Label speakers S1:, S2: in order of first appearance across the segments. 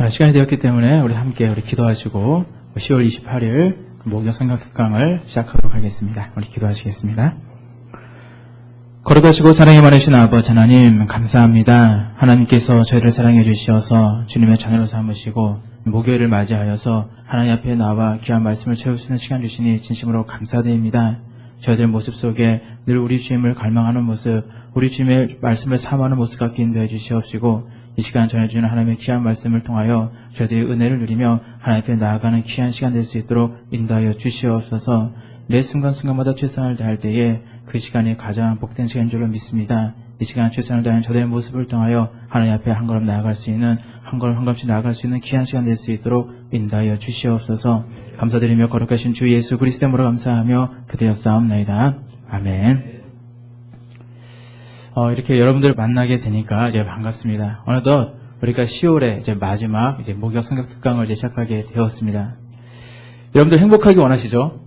S1: 시간이 되었기 때문에 우리 함께 기도하시고 10월 28일 목요 성경 특강을 시작하도록 하겠습니다. 우리 기도하시겠습니다. 거룩하시고 사랑이 많으신 아버지 하나님 감사합니다. 하나님께서 저희를 사랑해 주시어서 주님의 자녀로 삼으시고 목요일을 맞이하여서 하나님 앞에 나와 귀한 말씀을 채우시는 시간 주시니 진심으로 감사드립니다. 저희들 모습 속에 늘 우리 주님을 갈망하는 모습, 우리 주님의 말씀을 사모하는 모습 갖게 인도해 주시옵시고 이 시간 전해주는 하나님의 귀한 말씀을 통하여 저희들이 은혜를 누리며 하나님 앞에 나아가는 귀한 시간 될 수 있도록 인도하여 주시옵소서. 매 순간순간마다 최선을 다할 때에 그 시간이 가장 복된 시간인 줄로 믿습니다. 이 시간 최선을 다하는 저들의 모습을 통하여 하나님 앞에 한 걸음 나아갈 수 있는, 한 걸음 한 걸음씩 나아갈 수 있는 귀한 시간 될 수 있도록 인도하여 주시옵소서. 감사드리며 거룩하신 주 예수 그리스도 이름으로 감사하며 그대였사옵나이다. 아멘. 이렇게 여러분들을 만나게 되니까 이제 반갑습니다. 어느덧 우리가 10월에 이제 마지막 목요 성경 특강을 시작하게 되었습니다. 여러분들 행복하기 원하시죠?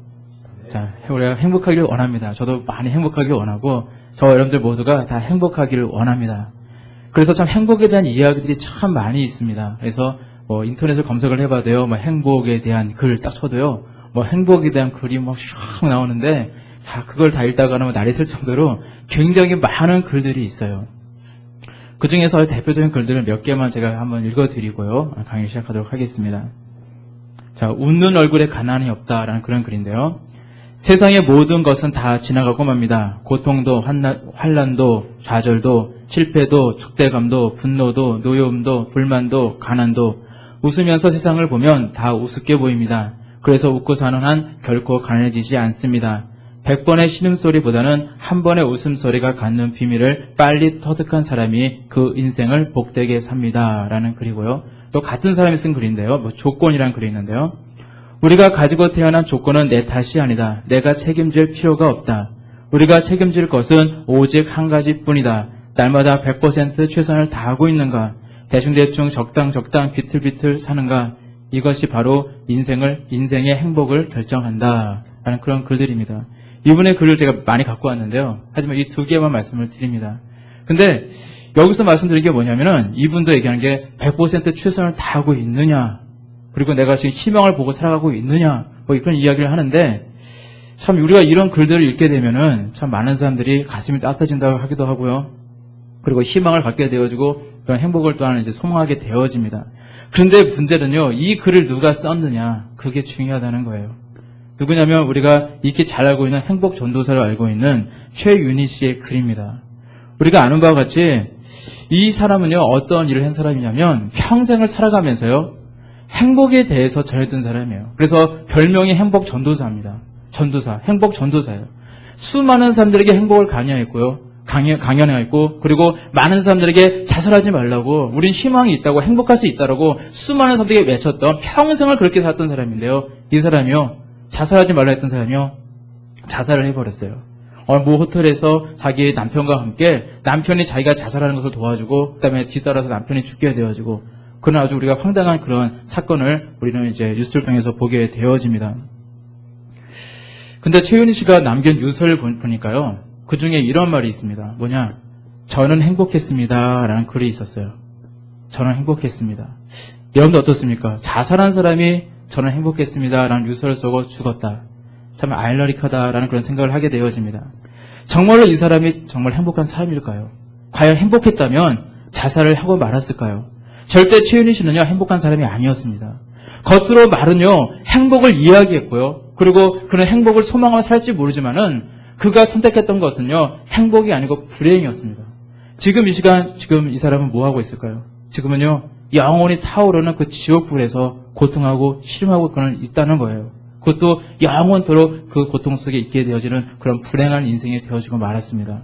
S1: 자, 우리가 행복하기를 원합니다. 저도 많이 행복하기를 원하고, 저와 여러분들 모두가 다 행복하기를 원합니다. 그래서 참 행복에 대한 이야기들이 참 많이 있습니다. 그래서 인터넷을 검색을 해봐도요, 행복에 대한 글 딱 쳐도요, 행복에 대한 글이 쫙 나오는데, 그걸 다 읽다가는 날이 슬 정도로 굉장히 많은 글들이 있어요. 그 중에서 대표적인 글들을 몇 개만 제가 한번 읽어드리고요, 강의를 시작하도록 하겠습니다. 자, 웃는 얼굴에 가난이 없다라는 그런 글인데요. 세상의 모든 것은 다 지나가고 맙니다. 고통도, 환난도, 좌절도, 실패도, 적대감도, 분노도, 노여움도, 불만도, 가난도, 웃으면서 세상을 보면 다 우습게 보입니다. 그래서 웃고 사는 한 결코 가난해지지 않습니다. 100번의 신음소리보다는 한 번의 웃음소리가 갖는 비밀을 빨리 터득한 사람이 그 인생을 복되게 삽니다. 라는 글이고요. 또 같은 사람이 쓴 글인데요. 조건이라는 글이 있는데요. 우리가 가지고 태어난 조건은 내 탓이 아니다. 내가 책임질 필요가 없다. 우리가 책임질 것은 오직 한 가지뿐이다. 날마다 100% 최선을 다하고 있는가? 대충대충 적당 비틀비틀 사는가? 이것이 바로 인생의 행복을 결정한다. 라는 그런 글들입니다. 이분의 글을 제가 많이 갖고 왔는데요. 하지만 이 두 개만 말씀을 드립니다. 근데 여기서 말씀드린 게 뭐냐면은 이분도 얘기하는 게 100% 최선을 다하고 있느냐, 그리고 내가 지금 희망을 보고 살아가고 있느냐, 그런 이야기를 하는데, 참 우리가 이런 글들을 읽게 되면은 참 많은 사람들이 가슴이 따뜻해진다고 하기도 하고요. 그리고 희망을 갖게 되어지고 그런 행복을 또한 이제 소망하게 되어집니다. 그런데 문제는요, 이 글을 누가 썼느냐, 그게 중요하다는 거예요. 누구냐면 우리가 익히 잘 알고 있는 행복 전도사를 알고 있는 최윤희 씨의 글입니다. 우리가 아는 바와 같이 이 사람은요, 어떤 일을 한 사람이냐면 평생을 살아가면서요, 행복에 대해서 전했던 사람이에요. 그래서 별명이 행복 전도사입니다. 행복 전도사예요. 수많은 사람들에게 행복을 강연했고, 그리고 많은 사람들에게 자살하지 말라고, 우린 희망이 있다고, 행복할 수 있다라고 수많은 사람들에게 외쳤던, 평생을 그렇게 살았던 사람인데요. 이 사람이요, 자살하지 말라 했던 사람이요, 자살을 해버렸어요. 모 호텔에서 자기 남편과 함께 남편이 자기가 자살하는 것을 도와주고, 그 다음에 뒤따라서 남편이 죽게 되어지고, 그런 아주 우리가 황당한 그런 사건을 우리는 이제 뉴스를 통해서 보게 되어집니다. 근데 최윤희 씨가 남긴 유서를 보니까요, 그 중에 이런 말이 있습니다. 뭐냐? 저는 행복했습니다. 라는 글이 있었어요. 저는 행복했습니다. 여러분도 어떻습니까? 자살한 사람이 저는 행복했습니다. 라는 유서를 쓰고 죽었다. 참 아이러니하다라는 그런 생각을 하게 되어집니다. 정말로 이 사람이 정말 행복한 사람일까요? 과연 행복했다면 자살을 하고 말았을까요? 절대 최윤희 씨는요, 행복한 사람이 아니었습니다. 겉으로 말은요, 행복을 이야기했고요. 그리고 그는 행복을 소망하며 살지 모르지만은 그가 선택했던 것은요, 행복이 아니고 불행이었습니다. 지금 이 사람은 뭐 하고 있을까요? 지금은요, 영원히 타오르는 그 지옥불에서 고통하고 실험하고 그는 있다는 거예요. 그것도 영원토록 그 고통 속에 있게 되어지는 그런 불행한 인생이 되어지고 말았습니다.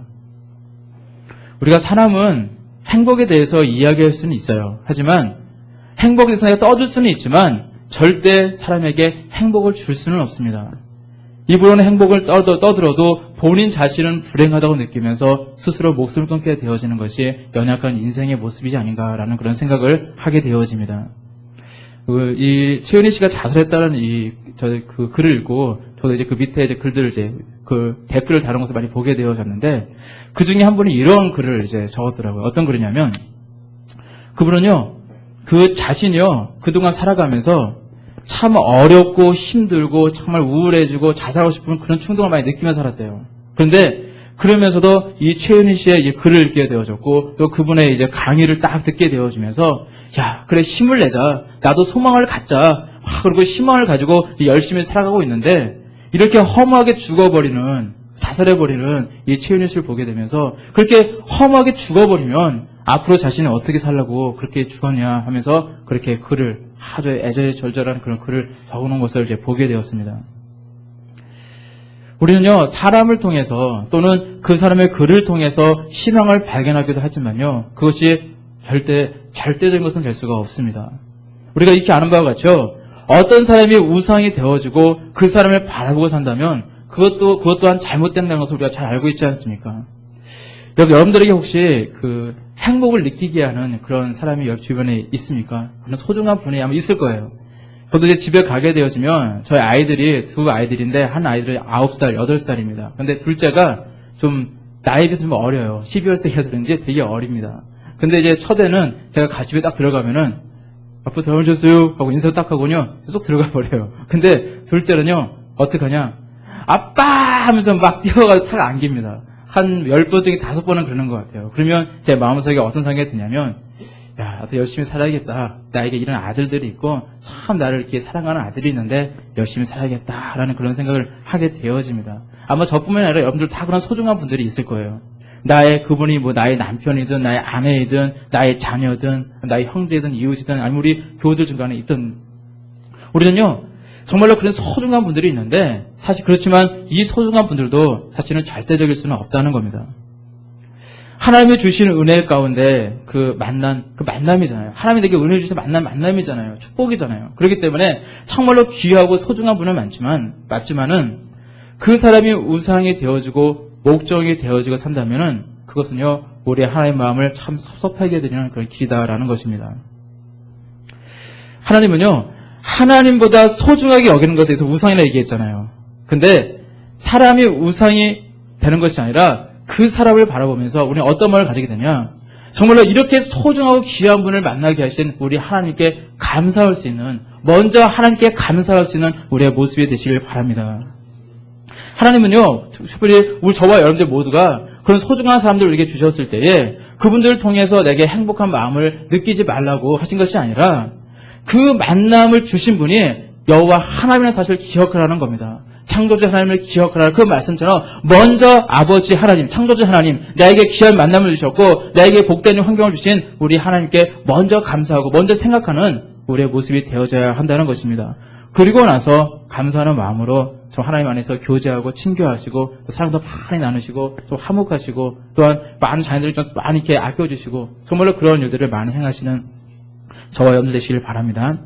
S1: 우리가 사람은 행복에 대해서 이야기할 수는 있어요. 하지만 행복에 대해서 떠들 수는 있지만 절대 사람에게 행복을 줄 수는 없습니다. 입으로는 행복을 떠들어도 본인 자신은 불행하다고 느끼면서 스스로 목숨을 끊게 되어지는 것이 연약한 인생의 모습이지 아닌가라는 그런 생각을 하게 되어집니다. 이 최윤희 씨가 자살했다는 그 글을 읽고 저도 이제 그 밑에 이제 글들을 그 댓글을 다룬 것을 많이 보게 되어졌는데, 그 중에 한 분이 이런 글을 이제 적었더라고요. 어떤 글이냐면, 그분은요, 그 자신이요, 그동안 살아가면서 참 어렵고 힘들고 정말 우울해지고 자살하고 싶은 그런 충동을 많이 느끼며 살았대요. 그런데 그러면서도 이 최은희 씨의 이제 글을 읽게 되어졌고 또 그분의 이제 강의를 딱 듣게 되어지면서 야, 그래 힘을 내자. 나도 소망을 갖자. 그리고 희망을 가지고 열심히 살아가고 있는데 이렇게 허무하게 죽어버리는, 자살해버리는 이 최은희 씨를 보게 되면서 그렇게 허무하게 죽어버리면 앞으로 자신이 어떻게 살라고 그렇게 죽었냐 하면서 그렇게 글을 아주 애절절절한 그런 글을 적어놓은 것을 이제 보게 되었습니다. 우리는요, 사람을 통해서 또는 그 사람의 글을 통해서 희망을 발견하기도 하지만요, 그것이 절대적인 것은 될 수가 없습니다. 우리가 익히 아는 바와 같죠. 어떤 사람이 우상이 되어지고 그 사람을 바라보고 산다면 그것 또한 잘못된다는 것을 우리가 잘 알고 있지 않습니까? 여러분들에게 혹시 그 행복을 느끼게 하는 그런 사람이 옆 주변에 있습니까? 그런 소중한 분이 아마 있을 거예요. 저도 이제 집에 가게 되어지면 저희 아이들이 두 아이들인데 한 아이들이 9살, 8살입니다. 근데 둘째가 좀 나이에 비해서 좀 어려요. 12월생이라서 그런지 되게 어립니다. 근데 이제 첫애는 제가 집에 딱 들어가면은 아빠 들어오셨어요? 하고 인사 딱 하고요. 쏙 들어가 버려요. 근데 둘째는요, 어떡하냐? 아빠! 하면서 막 뛰어가서 탁 안깁니다. 한 10번 중에 5번은 그러는 것 같아요. 그러면 제 마음속에 어떤 생각이 드냐면, 야, 나도 열심히 살아야겠다. 나에게 이런 아들들이 있고, 참 나를 이렇게 사랑하는 아들이 있는데, 열심히 살아야겠다라는 그런 생각을 하게 되어집니다. 아마 저뿐만이 아니라 여러분들 다 그런 소중한 분들이 있을 거예요. 그분이 뭐 나의 남편이든, 나의 아내이든, 나의 자녀든, 나의 형제든, 이웃이든, 아니면 우리 교우들 중간에 있든, 우리는요, 정말로 그런 소중한 분들이 있는데, 사실 그렇지만 이 소중한 분들도 사실은 절대적일 수는 없다는 겁니다. 하나님이 주시는 은혜 가운데 그 만남이잖아요. 하나님이 내게 은혜 주셔서 만남이잖아요. 축복이잖아요. 그렇기 때문에 정말로 귀하고 소중한 분은 맞지만은 그 사람이 우상이 되어지고 목적이 되어지고 산다면은 그것은요, 우리 하나님의 마음을 참 섭섭하게 드리는 그런 길이다라는 것입니다. 하나님은요, 하나님보다 소중하게 여기는 것에 대해서 우상이라 얘기했잖아요. 근데 사람이 우상이 되는 것이 아니라 그 사람을 바라보면서 우리는 어떤 마음을 가지게 되냐? 정말로 이렇게 소중하고 귀한 분을 만나게 하신 우리 하나님께 감사할 수 있는, 먼저 하나님께 감사할 수 있는 우리의 모습이 되시길 바랍니다. 하나님은요, 특별히 저와 여러분들 모두가 그런 소중한 사람들을 우리에게 주셨을 때에 그분들을 통해서 내게 행복한 마음을 느끼지 말라고 하신 것이 아니라 그 만남을 주신 분이 여호와 하나님이라는 사실을 기억하라는 겁니다. 창조주 하나님을 기억하라. 그 말씀처럼 먼저 아버지 하나님, 창조주 하나님, 나에게 귀한 만남을 주셨고 나에게 복된 환경을 주신 우리 하나님께 먼저 감사하고 먼저 생각하는 우리의 모습이 되어져야 한다는 것입니다. 그리고 나서 감사하는 마음으로 저 하나님 안에서 교제하고 친교하시고 사랑도 많이 나누시고 또 화목하시고 또한 많은 자녀들을 좀 많이 이렇게 아껴주시고 정말로 그런 일들을 많이 행하시는 저와 여러분들 되시길 바랍니다.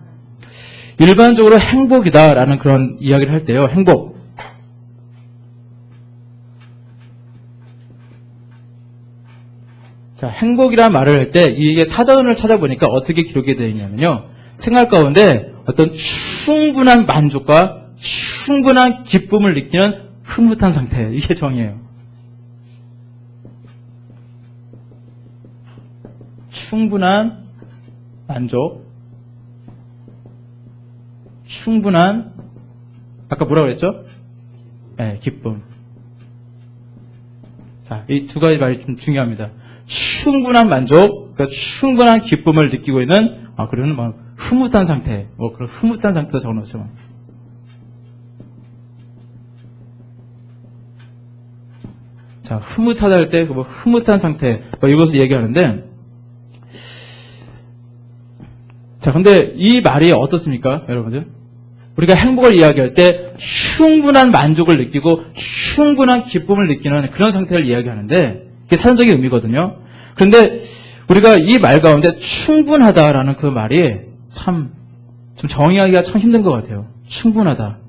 S1: 일반적으로 행복이다라는 그런 이야기를 할 때요, 행복. 자, 행복이라는 말을 할 때 이게 사전을 찾아보니까 어떻게 기록이 되어 있냐면요, 생활 가운데 어떤 충분한 만족과 충분한 기쁨을 느끼는 흐뭇한 상태, 이게 정의예요. 충분한 만족, 충분한, 아까 뭐라고 그랬죠? 네, 기쁨. 자, 이 두 가지 말이 좀 중요합니다. 충분한 만족, 그러니까 충분한 기쁨을 느끼고 있는, 그러면 뭐 흐뭇한 상태, 그런 흐뭇한 상태도 적어놓죠. 자, 흐뭇하다 할 때, 흐뭇한 상태, 이것을 얘기하는데, 자, 근데 이 말이 어떻습니까, 여러분들? 우리가 행복을 이야기할 때 충분한 만족을 느끼고 충분한 기쁨을 느끼는 그런 상태를 이야기하는데 그게 사전적인 의미거든요. 그런데 우리가 이 말 가운데 충분하다라는 그 말이 좀 정의하기가 참 힘든 것 같아요. 충분하다.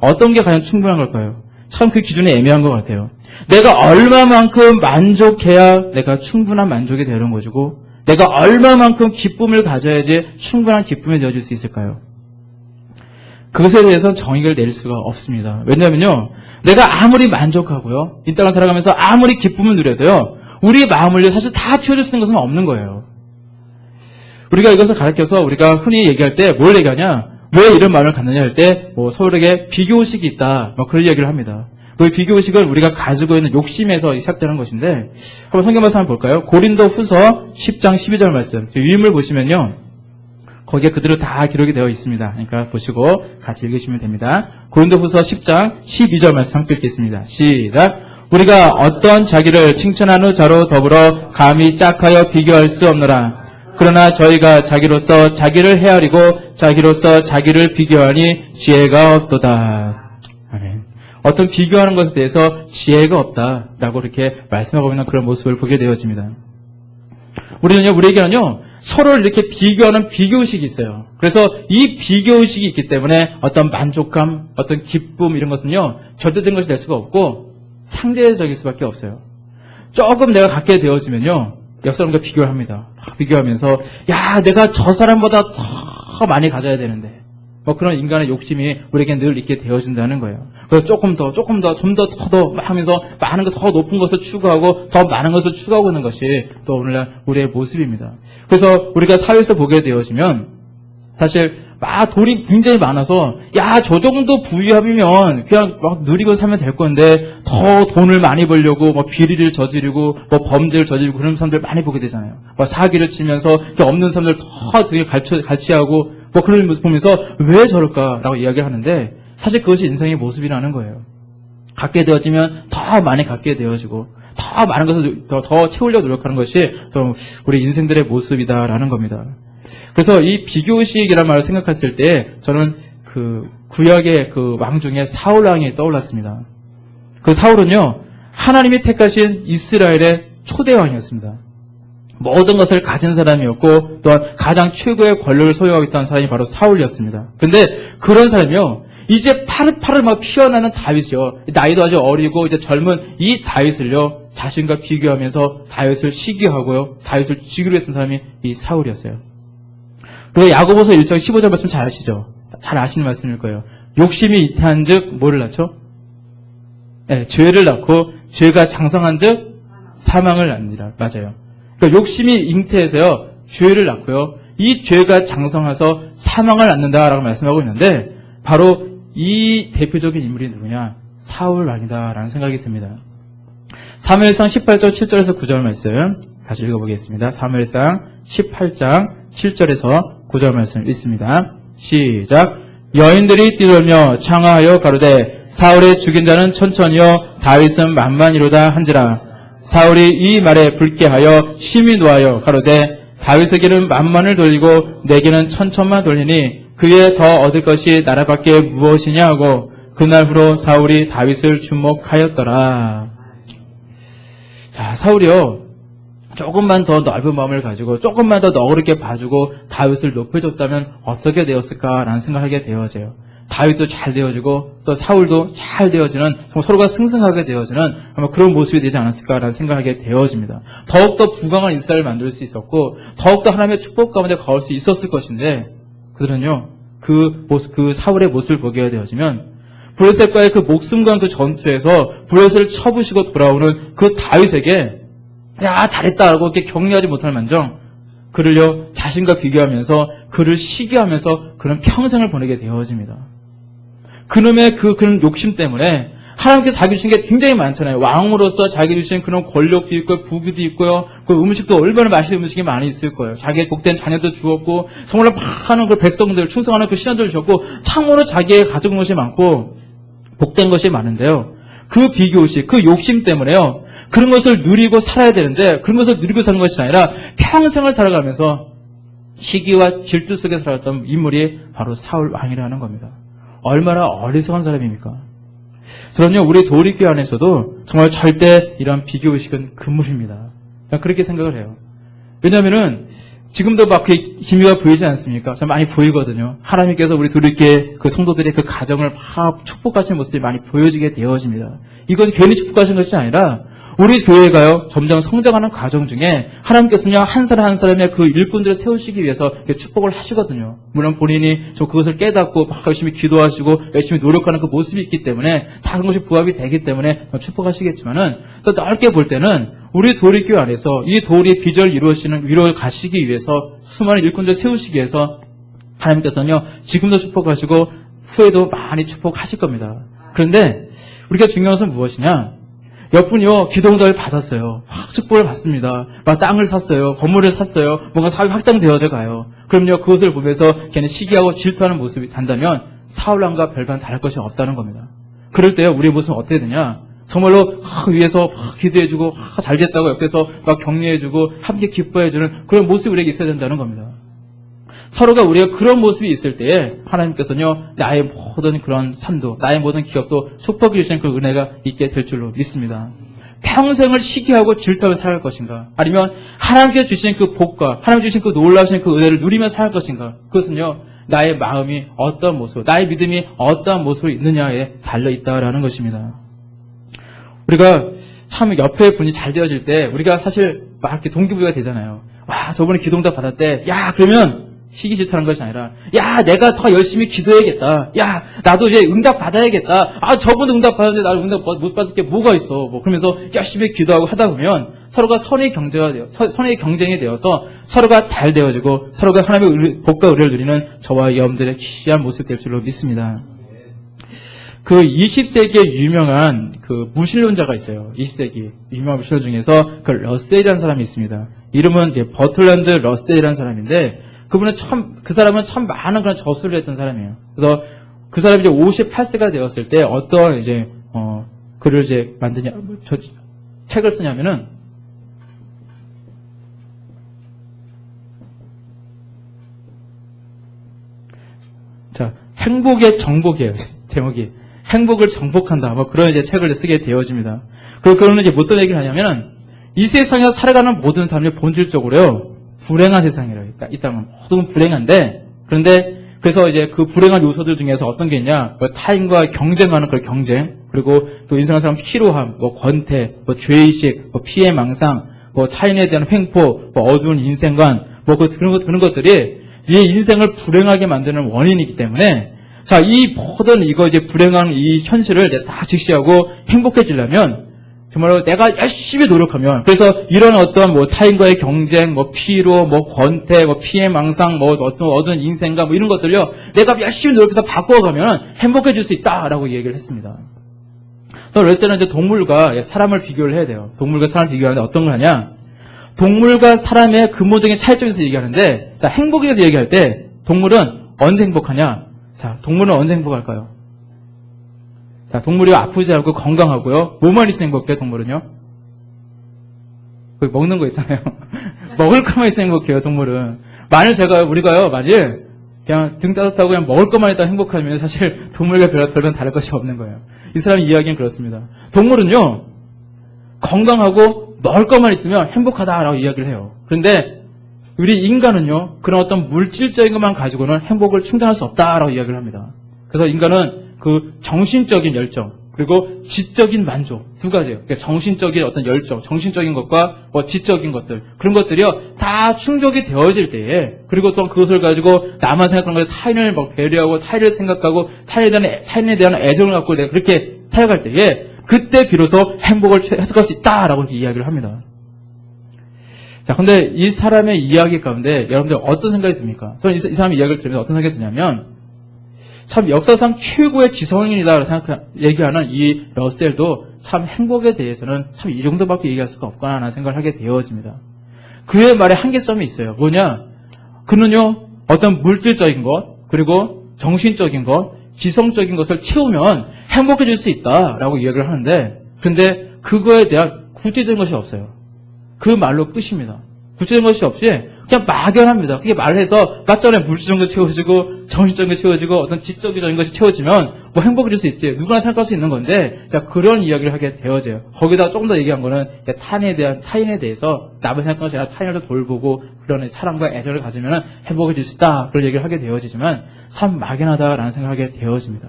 S1: 어떤 게 과연 충분한 걸까요? 참 그 기준이 애매한 것 같아요. 내가 얼마만큼 만족해야 내가 충분한 만족이 되는 것이고 내가 얼마만큼 기쁨을 가져야지 충분한 기쁨이 되어질 수 있을까요? 그것에 대해서는 정의를 내릴 수가 없습니다. 왜냐하면요, 내가 아무리 만족하고요, 이 땅을 살아가면서 아무리 기쁨을 누려도요, 우리 마음을 사실 다 채워줄 수 있는 것은 없는 거예요. 우리가 이것을 가르쳐서 우리가 흔히 얘기할 때 뭘 얘기하냐? 왜 이런 마음을 갖느냐 할 때 서로에게 비교의식이 있다. 그런 얘기를 합니다. 그 비교의식은 우리가 가지고 있는 욕심에서 시작되는 것인데 한번 성경 말씀 한번 볼까요? 고린도 후서 10장 12절 말씀. 위임을 보시면요. 거기에 그대로 다 기록이 되어 있습니다. 그러니까 보시고 같이 읽으시면 됩니다. 고린도 후서 10장 12절 말씀 함께 읽겠습니다. 시작. 우리가 어떤 자기를 칭찬하는 자로 더불어 감히 짝하여 비교할 수 없노라. 그러나 저희가 자기로서 자기를 헤아리고 자기로서 자기를 비교하니 지혜가 없도다. 아멘. 어떤 비교하는 것에 대해서 지혜가 없다라고 이렇게 말씀하고 있는 그런 모습을 보게 되어집니다. 우리에게는요, 서로를 이렇게 비교하는 비교의식이 있어요. 그래서 이 비교의식이 있기 때문에 어떤 만족감, 어떤 기쁨 이런 것은요, 절대적인 것이 될 수가 없고 상대적일 수밖에 없어요. 조금 내가 갖게 되어지면요, 옆 사람과 비교를 합니다. 비교하면서, 야, 내가 저 사람보다 더 많이 가져야 되는데. 그런 인간의 욕심이 우리에게 늘 있게 되어진다는 거예요. 그래서 조금 더 하면서 많은 것, 더 높은 것을 추구하고 더 많은 것을 추구하고 있는 것이 또 오늘날 우리의 모습입니다. 그래서 우리가 사회에서 보게 되어지면 사실 돈이 굉장히 많아서 저 정도 부유함이면 그냥 막 누리고 살면 될 건데 더 돈을 많이 벌려고 비리를 저지르고 범죄를 저지르고 그런 사람들 많이 보게 되잖아요. 사기를 치면서 없는 사람들 더 되게 갈취하고 그런 모습 보면서 왜 저럴까라고 이야기를 하는데 사실 그것이 인생의 모습이라는 거예요. 갖게 되어지면 더 많이 갖게 되어지고 더 많은 것을 더 채우려고 노력하는 것이 또 우리 인생들의 모습이다라는 겁니다. 그래서 이 비교의식이라는 말을 생각했을 때 저는 그 구약의 그 왕 중에 사울 왕이 떠올랐습니다. 그 사울은요, 하나님이 택하신 이스라엘의 초대 왕이었습니다. 모든 것을 가진 사람이었고 또한 가장 최고의 권력을 소유하고 있던 사람이 바로 사울이었습니다. 근데 그런 사람이요, 이제 파릇파릇 막 피어나는 다윗이요, 나이도 아주 어리고 이제 젊은 이 다윗을요, 자신과 비교하면서 다윗을 시기하고요, 다윗을 죽이려 했던 사람이 이 사울이었어요. 그리고 야고보서 1장 15절 말씀 잘 아시죠? 잘 아시는 말씀일 거예요. 욕심이 잉태한즉 뭐를 낳죠? 네, 죄를 낳고 죄가 장성한즉 사망을 낳느니라. 맞아요. 그러니까 욕심이 잉태해서요, 죄를 낳고요, 이 죄가 장성해서 사망을 낳는다라고 말씀하고 있는데 바로 이 대표적인 인물이 누구냐? 사울 왕이다라는 생각이 듭니다. 사무엘상 18장 7절에서 9절 말씀 다시 읽어보겠습니다. 사무엘상 18장 7절에서 9절 말씀 읽습니다. 시작. 여인들이 뛰돌며 창하하여 가로되 사울의 죽인 자는 천천히요 다윗은 만만이로다 한지라. 사울이 이 말에 불쾌하여 심히 노하여 가로되 다윗에게는 만만을 돌리고 내게는 천천만 돌리니 그에 더 얻을 것이 나라밖에 무엇이냐 하고 그날 후로 사울이 다윗을 주목하였더라. 자, 사울이요, 조금만 더 넓은 마음을 가지고 조금만 더 너그럽게 봐주고 다윗을 높여줬다면 어떻게 되었을까라는 생각을 하게 되어져요. 다윗도 잘 되어지고 또 사울도 잘 되어지는, 서로가 승승하게 되어지는 아마 그런 모습이 되지 않았을까라는 생각을 하게 되어집니다. 더욱더 부강한 이스라엘을 만들 수 있었고 더욱더 하나님의 축복 가운데 거할 수 있었을 것인데 그들은요, 그 사울의 모습을 보게 되어지면 브레셋과의 그 목숨과 그 전투에서 브레셋을 쳐부시고 돌아오는 그 다윗에게 야 잘했다라고 이렇게 격려하지 못할 만정 그를요 자신과 비교하면서 그를 시기하면서 그런 평생을 보내게 되어집니다. 그놈의 그런 욕심 때문에 하나님께서 자기 주신 게 굉장히 많잖아요. 왕으로서 자기 주신 그런 권력도 있고 부귀도 있고요. 그 음식도 얼마나 맛있는 음식이 많이 있을 거예요. 자기의 복된 자녀도 주었고 정말로 많은 그 백성들 충성하는 그 신하들을 주었고 참으로 자기의 가진 것이 많고 복된 것이 많은데요. 그 비교의식, 그 욕심 때문에요. 그런 것을 누리고 살아야 되는데 그런 것을 누리고 사는 것이 아니라 평생을 살아가면서 시기와 질투 속에 살았던 인물이 바로 사울 왕이라는 겁니다. 얼마나 어리석은 사람입니까? 저는요, 우리 도리교회 안에서도 정말 절대 이런 비교의식은 금물입니다. 그렇게 생각을 해요. 왜냐하면은 지금도 막 그 기미가 보이지 않습니까? 참 많이 보이거든요. 하나님께서 우리 도리교회 그 성도들의 그 가정을 막 축복하시는 모습이 많이 보여지게 되어집니다. 이것이 괜히 축복하시는 것이 아니라 우리 교회가요, 점점 성장하는 과정 중에 하나님께서는요, 한 사람 한 사람의 그 일꾼들을 세우시기 위해서 축복을 하시거든요. 물론 본인이 그것을 깨닫고 막 열심히 기도하시고 열심히 노력하는 그 모습이 있기 때문에 다 그런 것이 부합이 되기 때문에 축복하시겠지만은 또 넓게 볼 때는 우리 도리교회 안에서 이 도리의 비전을 이루어 가시기 위해서 수많은 일꾼들을 세우시기 위해서 하나님께서는요, 지금도 축복하시고 후에도 많이 축복하실 겁니다. 그런데 우리가 중요한 것은 무엇이냐? 몇 분이요, 기도응답을 받았어요. 막 축복을 받습니다. 막 땅을 샀어요. 건물을 샀어요. 뭔가 사업이 확장되어져 가요. 그럼요, 그것을 보면서 걔는 시기하고 질투하는 모습이 단다면 사울왕과 별반 다를 것이 없다는 겁니다. 그럴 때 우리의 모습은 어떻게 되냐? 정말로 위에서 막 기도해주고 잘 됐다고 옆에서 막 격려해주고 함께 기뻐해주는 그런 모습이 우리에게 있어야 된다는 겁니다. 서로가 우리가 그런 모습이 있을 때에 하나님께서는요, 나의 모든 그런 삶도, 나의 모든 기업도 축복해 주시는 그 은혜가 있게 될 줄로 믿습니다. 평생을 시기하고 질투하며 살아갈 것인가? 아니면 하나님께 주신 그 복과 하나님 주신 그 놀라우신 그 은혜를 누리며 살아갈 것인가? 그것은요, 나의 마음이 어떤 모습, 나의 믿음이 어떤 모습으로 있느냐에 달려있다라는 것입니다. 우리가 참 옆에 분이 잘 되어질 때 우리가 사실 막 이렇게 동기부여가 되잖아요. 와, 저번에 기도응답 받았대. 야, 그러면 시기 질투하는 것이 아니라, 야, 내가 더 열심히 기도해야겠다. 야, 나도 이제 응답 받아야겠다. 아, 저번에 응답 받았는데 나는 응답 못 받을 게 뭐가 있어. 그러면서 열심히 기도하고 하다 보면 서로가 선의 경쟁이 되어서 서로가 잘 되어지고 서로가 하나님의 복과 의를 누리는 저와 여러분들의 귀한 모습이 될 줄로 믿습니다. 그 20세기에 유명한 그 무신론자가 있어요. 20세기 유명한 무신론 중에서 그 러셀이라는 사람이 있습니다. 이름은 이제 버틀랜드 러셀이라는 사람인데 그 사람은 참 많은 그런 저술을 했던 사람이에요. 그래서 그 사람이 이제 58세가 되었을 때 어떤 이제 글을 이제 책을 쓰냐면은 자, 행복의 정복이에요. 제목이. 행복을 정복한다. 그런 이제 책을 쓰게 되어집니다. 그리고 그거는 이제 어떤 얘기를 하냐면은 이 세상에서 살아가는 모든 사람이 본질적으로요, 불행한 세상이라고 이 땅은 모든 불행한데, 그래서 이제 그 불행한 요소들 중에서 어떤 게 있냐? 타인과 경쟁하는 그런 경쟁, 그리고 또 인생의 사람 피로함, 권태, 죄의식, 피해망상, 타인에 대한 횡포, 어두운 인생관, 그런 것들이 네 인생을 불행하게 만드는 원인이기 때문에, 자, 이 모든 이제 불행한 이 현실을 이제 다 직시하고 행복해지려면 정말로 내가 열심히 노력하면, 그래서 이런 어떤 타인과의 경쟁, 피로, 권태, 피해망상, 어떤 인생과 이런 것들요, 내가 열심히 노력해서 바꿔가면 행복해질 수 있다라고 얘기를 했습니다. 또 레스는 이제 동물과 사람을 비교를 해야 돼요. 동물과 사람을 비교하는데 어떤 걸 하냐? 동물과 사람의 근본적인 차이점에서 얘기하는데, 자, 행복에 대해서 얘기할 때 동물은 언제 행복하냐? 자, 동물은 언제 행복할까요? 자, 동물이 아프지 않고 건강하고요. 뭐만 있으면 행복해요, 동물은요? 먹는 거 있잖아요. 먹을 것만 있으면 행복해요, 동물은. 우리가요, 만일 그냥 등 따뜻하고 그냥 먹을 것만 있다가 행복하면 사실 동물과 별반 다를 것이 없는 거예요. 이 사람 이야기는 그렇습니다. 동물은요, 건강하고 먹을 것만 있으면 행복하다라고 이야기를 해요. 그런데 우리 인간은요, 그런 어떤 물질적인 것만 가지고는 행복을 충당할 수 없다라고 이야기를 합니다. 그래서 인간은 그 정신적인 열정, 그리고 지적인 만족, 두 가지예요. 그러니까 정신적인 어떤 열정, 정신적인 것과 지적인 것들, 그런 것들이요, 다 충족이 되어질 때에, 그리고 또 그것을 가지고 나만 생각하는 것에 타인을 배려하고, 타인을 생각하고, 타인에 대한 애정을 갖고 내가 그렇게 살아갈 때에, 그때 비로소 행복을 해석할 수 있다라고 이렇게 이야기를 합니다. 자, 근데 이 사람의 이야기 가운데 여러분들 어떤 생각이 듭니까? 저는 이 사람의 이야기를 들으면서 어떤 생각이 드냐면, 참 역사상 최고의 지성인이다 얘기하는 이 러셀도 참 행복에 대해서는 참 이 정도밖에 얘기할 수가 없구나 하는 생각을 하게 되어집니다. 그의 말에 한계점이 있어요. 뭐냐? 그는요, 어떤 물질적인 것, 그리고 정신적인 것, 지성적인 것을 채우면 행복해질 수 있다라고 이야기를 하는데, 근데 그거에 대한 구체적인 것이 없어요. 그 말로 끝입니다. 구체적인 것이 없이 그냥 막연합니다. 그게 말해서 맞잖아요. 물질적인 거 채워지고 정신적인 거 채워지고 어떤 지적인 것이 채워지면 행복해질 수 있지. 누구나 생각할 수 있는 건데, 자, 그런 이야기를 하게 되어져요. 거기다가 조금 더 얘기한 거는 타인에 대해서 남을 생각하는 것이 아니라 타인을 돌보고 그런 사랑과 애정을 가지면 행복해질 수 있다. 그런 얘기를 하게 되어지지만 참 막연하다라는 생각을 하게 되어집니다.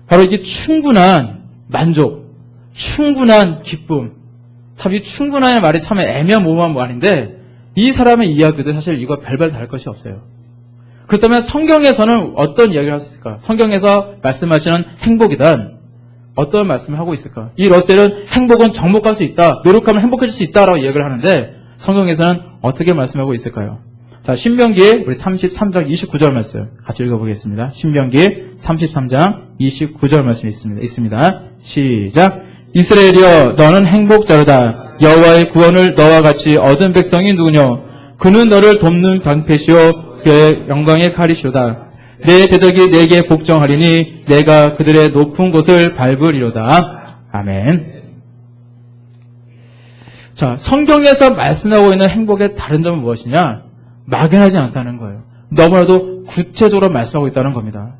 S1: 바로 이게 충분한 만족, 충분한 기쁨. 참 이 충분한 말이 참 애매모호한 말인데 이 사람의 이야기도 사실 이거 별반 다를 것이 없어요. 그렇다면 성경에서는 어떤 이야기를 할 수 있을까? 성경에서 말씀하시는 행복이란 어떤 말씀을 하고 있을까? 이 러셀은 행복은 정복할 수 있다. 노력하면 행복해질 수 있다라고 이야기를 하는데 성경에서는 어떻게 말씀하고 있을까요? 자, 신명기 우리 33장 29절 말씀 같이 읽어보겠습니다. 신명기 33장 29절 말씀 있습니다. 시작. 이스라엘이여 너는 행복자로다. 여호와의 구원을 너와 같이 얻은 백성이 누구뇨? 그는 너를 돕는 방패시오 그의 영광의 칼이시로다. 내 대적이 내게 복종하리니 내가 그들의 높은 곳을 밟으리로다. 아멘. 자, 성경에서 말씀하고 있는 행복의 다른 점은 무엇이냐? 막연하지 않다는 거예요. 너무나도 구체적으로 말씀하고 있다는 겁니다.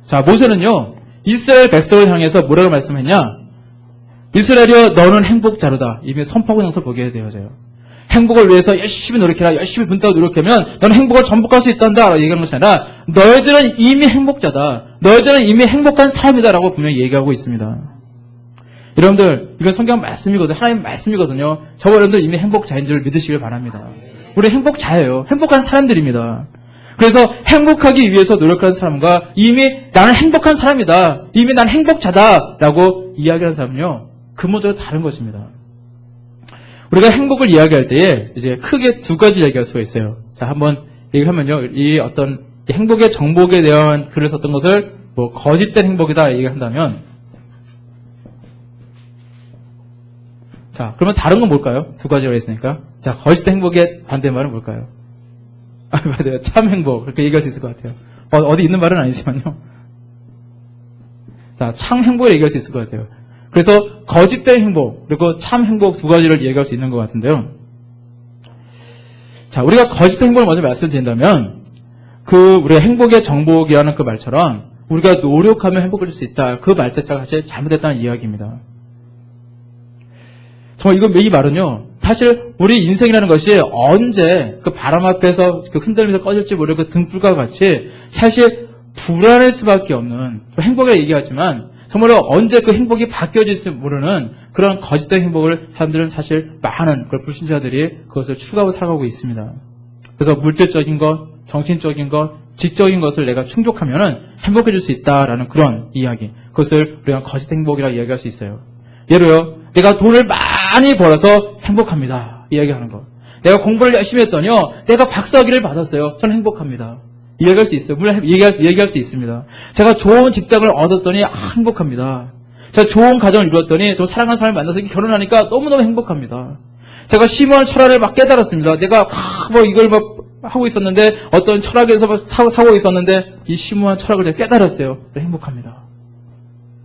S1: 자, 모세는요, 이스라엘 백성을 향해서 뭐라고 말씀했냐? 이스라엘이여 너는 행복자로다. 이미 선포하고 있는 것을 보게 되어져요. 행복을 위해서 열심히 노력해라. 열심히 분투하고 노력하면 너는 행복을 전복할 수 있단다. 라고 얘기하는 것이 아니라 너희들은 이미 행복자다. 너희들은 이미 행복한 사람이다. 라고 분명히 얘기하고 있습니다. 여러분들, 이건 성경 말씀이거든요. 하나님 말씀이거든요. 저와 여러분들 이미 행복자인 줄 믿으시길 바랍니다. 우리 행복자예요. 행복한 사람들입니다. 그래서 행복하기 위해서 노력하는 사람과 이미 나는 행복한 사람이다. 이미 난 행복자다. 라고 이야기하는 사람은요. 근본적으로 다른 것입니다. 우리가 행복을 이야기할 때에 이제 크게 두 가지 이야기할 수가 있어요. 자, 한번 얘기하면요. 이 어떤 행복의 정복에 대한 글을 썼던 것을 뭐 거짓된 행복이다 얘기한다면 자, 그러면 다른 건 뭘까요? 두 가지가 있으니까. 자, 거짓된 행복의 반대말은 뭘까요? 아, 맞아요. 참 행복. 그렇게 얘기할 수 있을 것 같아요. 어디 있는 말은 아니지만요. 자, 참 행복을 얘기할 수 있을 것 같아요. 그래서 거짓된 행복 그리고 참 행복 두 가지를 얘기할 수 있는 것 같은데요. 자, 우리가 거짓된 행복을 먼저 말씀드린다면 우리가 행복의 정복이라는 그 말처럼 우리가 노력하면 행복해질 수 있다. 그 말 자체가 사실 잘못됐다는 이야기입니다. 정말 이 말은요. 사실 우리 인생이라는 것이 언제 그 바람 앞에서 그 흔들리면서 꺼질지 모르는 그 등불과 같이 사실 불안할 수밖에 없는 행복이라고 얘기하지만 정말로 언제 그 행복이 바뀌어질지 모르는 그런 거짓된 행복을 사람들은 사실 많은 그런 불신자들이 그것을 추구하고 살아가고 있습니다. 그래서 물질적인 것, 정신적인 것, 지적인 것을 내가 충족하면은 행복해질 수 있다라는 그런 이야기. 그것을 우리가 거짓 행복이라고 이야기할 수 있어요. 예로요, 내가 돈을 많이 벌어서 행복합니다. 이야기하는 것. 내가 공부를 열심히 했더니요, 내가 박사학위를 받았어요. 저는 행복합니다. 이야기할 수 있어요. 물론 얘기할 수 있습니다. 제가 좋은 직장을 얻었더니 행복합니다. 제가 좋은 가정을 이루었더니 저 사랑하는 사람을 만나서 결혼하니까 너무너무 행복합니다. 제가 심오한 철학을 막 깨달았습니다. 내가 이걸 하고 있었는데 어떤 철학에서 사고 있었는데 이 심오한 철학을 제가 깨달았어요. 행복합니다.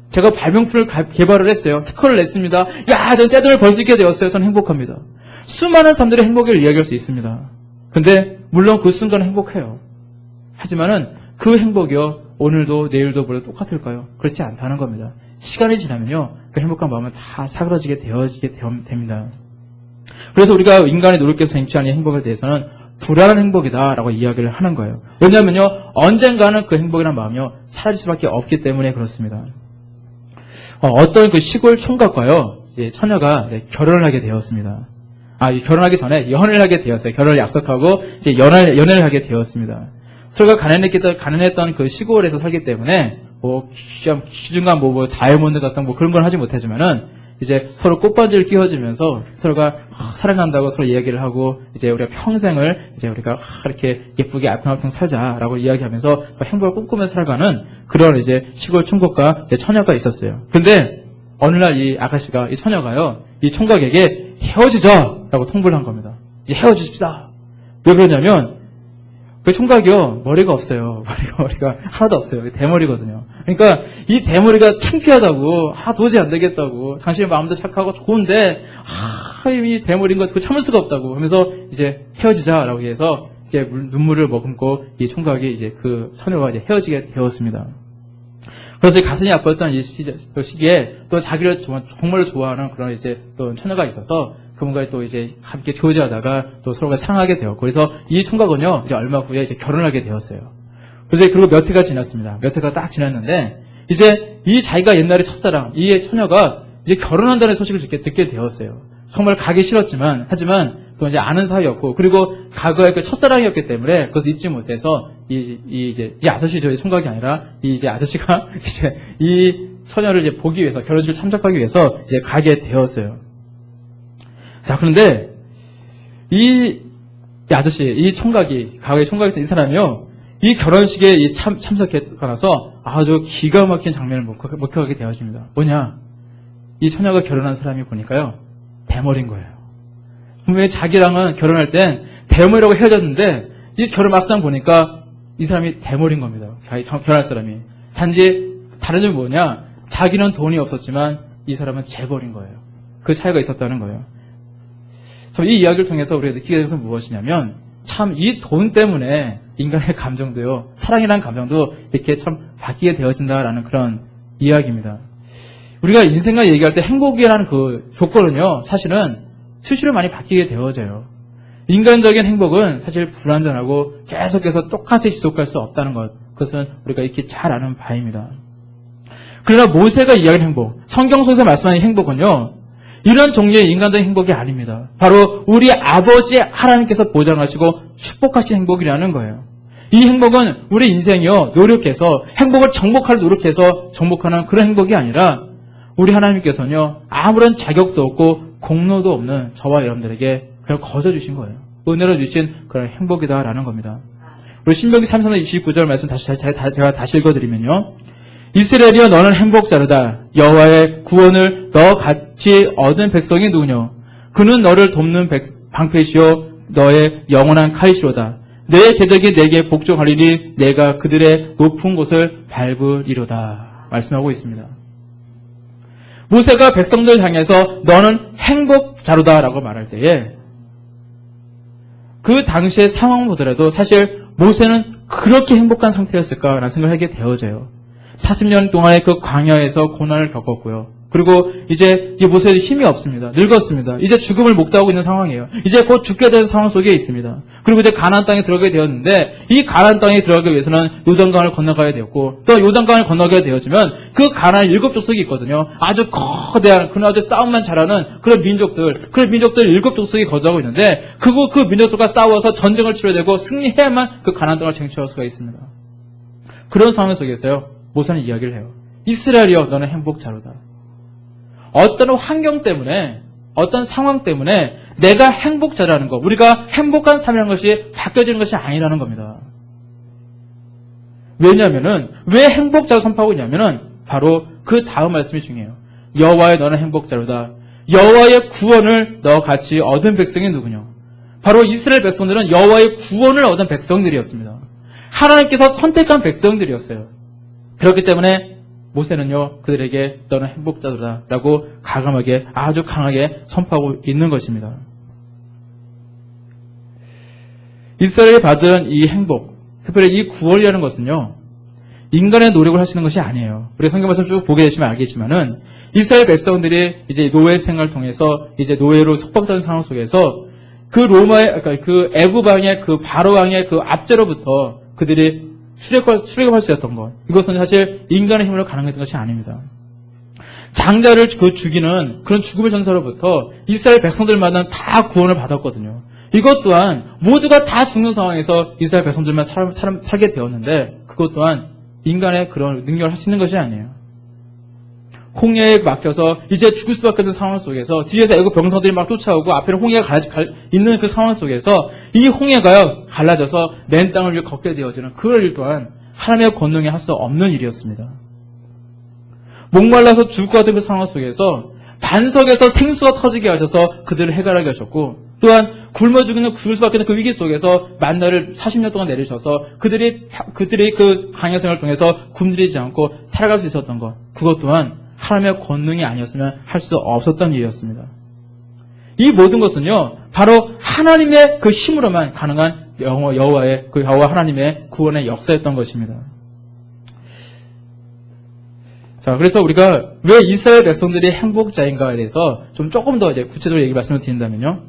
S1: 제가 발명품을 개발을 했어요. 특허를 냈습니다. 저는 떼돈을 벌 수 있게 되었어요. 저는 행복합니다. 수많은 사람들의 행복을 이야기할 수 있습니다. 근데 물론 그 순간은 행복해요. 하지만은 그 행복이요, 오늘도 내일도 모레도 똑같을까요? 그렇지 않다는 겁니다. 시간이 지나면요, 그 행복한 마음은 다 사그러지게 됩니다. 그래서 우리가 인간의 노력해서 쟁취하는 행복에 대해서는 불안한 행복이다라고 이야기를 하는 거예요. 왜냐하면요, 언젠가는 그 행복이라는 마음이요, 사라질 수밖에 없기 때문에 그렇습니다. 어떤 그 시골 총각과요, 처녀가 결혼을 하게 되었습니다. 결혼하기 전에 연애를 하게 되었어요. 결혼을 약속하고 이제 연애를 하게 되었습니다. 서로가 가난했던 그 시골에서 살기 때문에 기준간 다이아몬드 같은 그런 건 하지 못하지만은 이제 서로 꽃반지를 끼워주면서 서로가 사랑한다고 서로 이야기를 하고 이제 우리가 평생을 이제 우리가 이렇게 예쁘게 알콩달콩 살자라고 이야기하면서 행복을 꿈꾸며 살아가는 그런 이제 시골 총각과 처녀가 있었어요. 근데 어느 날 이 아가씨가 이 처녀가요 이 총각에게 헤어지자라고 통보를 한 겁니다. 이제 헤어지십시다. 왜 그러냐면 그 총각이요, 머리가 없어요. 머리가 하나도 없어요. 대머리거든요. 그러니까 이 대머리가 창피하다고, 도저히 안 되겠다고, 당신의 마음도 착하고 좋은데, 이 대머리인 거 참을 수가 없다고 하면서 이제 헤어지자라고 해서 이제 눈물을 머금고 이 총각이 이제 그 처녀와 이제 헤어지게 되었습니다. 그래서 가슴이 아팠던 이 시기에 또 자기를 정말로 좋아하는 그런 이제 또 처녀가 있어서 그분과 또 이제 함께 교제하다가 또 서로가 사랑하게 되었고, 그래서 이 총각은요, 이제 얼마 후에 이제 결혼하게 되었어요. 그리고 몇 해가 지났습니다. 몇 해가 딱 지났는데, 이제 이 자기가 옛날에 첫사랑, 이 처녀가 이제 결혼한다는 소식을 듣게 되었어요. 정말 가기 싫었지만, 하지만 또 이제 아는 사이였고, 그리고 과거의 그 첫사랑이었기 때문에 그것을 잊지 못해서 이 아저씨 저희 총각이 아니라 이제 아저씨가 이제 이 처녀를 이제 보기 위해서 결혼식을 참석하기 위해서 이제 가게 되었어요. 자, 그런데 이 아저씨, 이 총각이 과거의 총각이었던 이 사람이요, 이 결혼식에 참석하고 나서 아주 기가 막힌 장면을 목격하게 되어집니다. 뭐냐? 이 처녀가 결혼한 사람이 보니까요, 대머리인 거예요. 분명히 자기랑은 결혼할 땐 대머리라고 헤어졌는데 이 결혼 막상 보니까 이 사람이 대머리인 겁니다. 결혼할 사람이. 단지 다른 점이 뭐냐? 자기는 돈이 없었지만 이 사람은 재벌인 거예요. 그 차이가 있었다는 거예요. 참 이 이야기를 통해서 우리가 느끼게 된 것은 무엇이냐면 참 이 돈 때문에 인간의 감정도요, 사랑이라는 감정도 이렇게 참 바뀌게 되어진다라는 그런 이야기입니다. 우리가 인생과 얘기할 때 행복이라는 그 조건은요, 사실은 수시로 많이 바뀌게 되어져요. 인간적인 행복은 사실 불완전하고 계속해서 똑같이 지속할 수 없다는 것, 그것은 우리가 이렇게 잘 아는 바입니다. 그러나 모세가 이야기하는 행복, 성경 속에서 말씀하는 행복은요, 이런 종류의 인간적인 행복이 아닙니다. 바로 우리 아버지 하나님께서 보장하시고 축복하신 행복이라는 거예요. 이 행복은 우리 인생이요, 노력해서 행복을 정복하려 노력해서 정복하는 그런 행복이 아니라 우리 하나님께서는요, 아무런 자격도 없고 공로도 없는 저와 여러분들에게 그냥 거저 주신 거예요. 은혜로 주신 그런 행복이다라는 겁니다. 우리 신명기 33장 29절 말씀 제가 다시 읽어드리면요, 이스라엘이여 너는 행복자르다. 여호와의 구원을 너 같이 얻은 백성이 누구뇨? 그는 너를 돕는 방패시오 너의 영원한 칼이시로다. 내 대적이 내게 복종하리니 내가 그들의 높은 곳을 밟으리로다. 말씀하고 있습니다. 모세가 백성들 향해서 너는 행복자로다라고 말할 때에 그 당시의 상황 보더라도 사실 모세는 그렇게 행복한 상태였을까라는 생각을 하게 되어져요. 40년 동안의 그 광야에서 고난을 겪었고요. 그리고 이제 모세는 힘이 없습니다. 늙었습니다. 이제 죽음을 목도하고 있는 상황이에요. 이제 곧 죽게 되는 상황 속에 있습니다. 그리고 이제 가나안 땅에 들어가게 되었는데 이 가나안 땅에 들어가기 위해서는 요단강을 건너가야 되었고 또 요단강을 건너가야 되었지만 그 가나안 7족속이 있거든요. 아주 거대한 그런 아주 싸움만 잘하는 그런 민족들 7족속이 거주하고 있는데 그 민족들과 싸워서 전쟁을 치러야 되고 승리해야만 그 가나안 땅을 쟁취할 수가 있습니다. 그런 상황 속에서요. 모세는 이야기를 해요. 이스라엘이여 너는 행복자로다. 어떤 환경 때문에 어떤 상황 때문에 내가 행복자라는 것, 우리가 행복한 삶이라는 것이 바뀌어지는 것이 아니라는 겁니다. 왜냐하면은 왜 행복자로 선포하고 있냐면은 바로 그 다음 말씀이 중요해요. 여호와의 너는 행복자로다. 여호와의 구원을 너 같이 얻은 백성이 누구냐? 바로 이스라엘 백성들은 여호와의 구원을 얻은 백성들이었습니다. 하나님께서 선택한 백성들이었어요. 그렇기 때문에 모세는요, 그들에게 너는 행복자로다 라고 과감하게 아주 강하게 선포하고 있는 것입니다. 이스라엘이 받은 이 행복, 특별히 이 구원이라는 것은요, 인간의 노력을 하시는 것이 아니에요. 우리 성경 말씀 쭉 보게 되시면 알겠지만은 이스라엘 백성들이 이제 노예 생활을 통해서 이제 노예로 속박되는 상황 속에서 그 그 애굽 왕의 그 바로 왕의 그 압제로부터 그들이 출애굽할 수 있었던 것. 이것은 사실 인간의 힘으로 가능했던 것이 아닙니다. 장자를 죽이는 그런 죽음의 전사로부터 이스라엘 백성들마다 다 구원을 받았거든요. 이것 또한 모두가 다 죽는 상황에서 이스라엘 백성들만 살게 되었는데 그것 또한 인간의 그런 능력을 할 수 있는 것이 아니에요. 홍해에 맡겨서 이제 죽을 수밖에 없는 상황 속에서 뒤에서 애굽 병사들이 막 쫓아오고 앞에는 홍해가 있는 그 상황 속에서 이 홍해가요 갈라져서 맨 땅을 위해 걷게 되어지는 그 일 또한 하나님의 권능에 할 수 없는 일이었습니다. 목말라서 죽을 것 같은 그 상황 속에서 반석에서 생수가 터지게 하셔서 그들을 해결하게 하셨고 또한 굶어 죽을 수밖에 없는 그 위기 속에서 만나를 40년 동안 내리셔서 그들이 그 광야 생활을 통해서 굶주리지 않고 살아갈 수 있었던 것, 그것 또한 하나님의 권능이 아니었으면 할 수 없었던 일이었습니다. 이 모든 것은요, 바로 하나님의 그 힘으로만 가능한 여호와의 그 여호와 하나님의 구원의 역사였던 것입니다. 자, 그래서 우리가 왜 이스라엘 백성들이 행복자인가에 대해서 조금 더 이제 구체적으로 말씀을 드린다면요.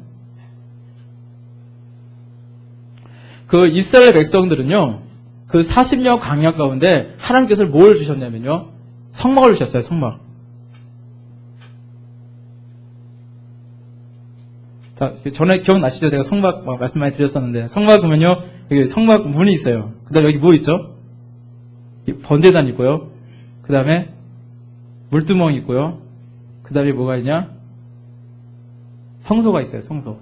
S1: 그 이스라엘 백성들은요, 그 40년 광야 가운데 하나님께서 뭘 주셨냐면요. 성막을 주셨어요, 성막. 자, 전에 기억나시죠? 제가 성막 말씀 많이 드렸었는데, 성막 보면요, 여기 성막 문이 있어요. 그 다음에 여기 뭐 있죠? 번제단 있고요. 그 다음에 물두멍이 있고요. 그 다음에 뭐가 있냐? 성소가 있어요, 성소.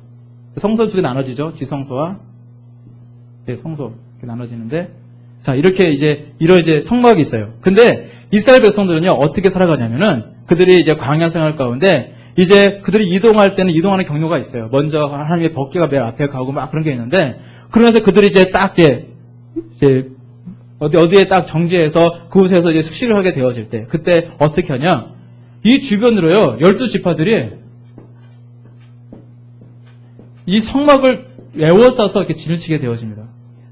S1: 성소 두 개 나눠지죠? 지성소와 성소. 이렇게 나눠지는데, 자, 이렇게 이런 성막이 있어요. 근데 이스라엘 백성들은요, 어떻게 살아가냐면은, 그들이 광야 생활 가운데, 그들이 이동할 때는 이동하는 경로가 있어요. 먼저 하나님의 법궤가 맨 앞에 가고 막 그런 게 있는데, 그러면서 그들이 어디에 딱 정지해서 그곳에서 숙식을 하게 되어질 때, 그때 어떻게 하냐? 이 주변으로요, 12지파들이 이 성막을 에워싸서 이렇게 진을 치게 되어집니다.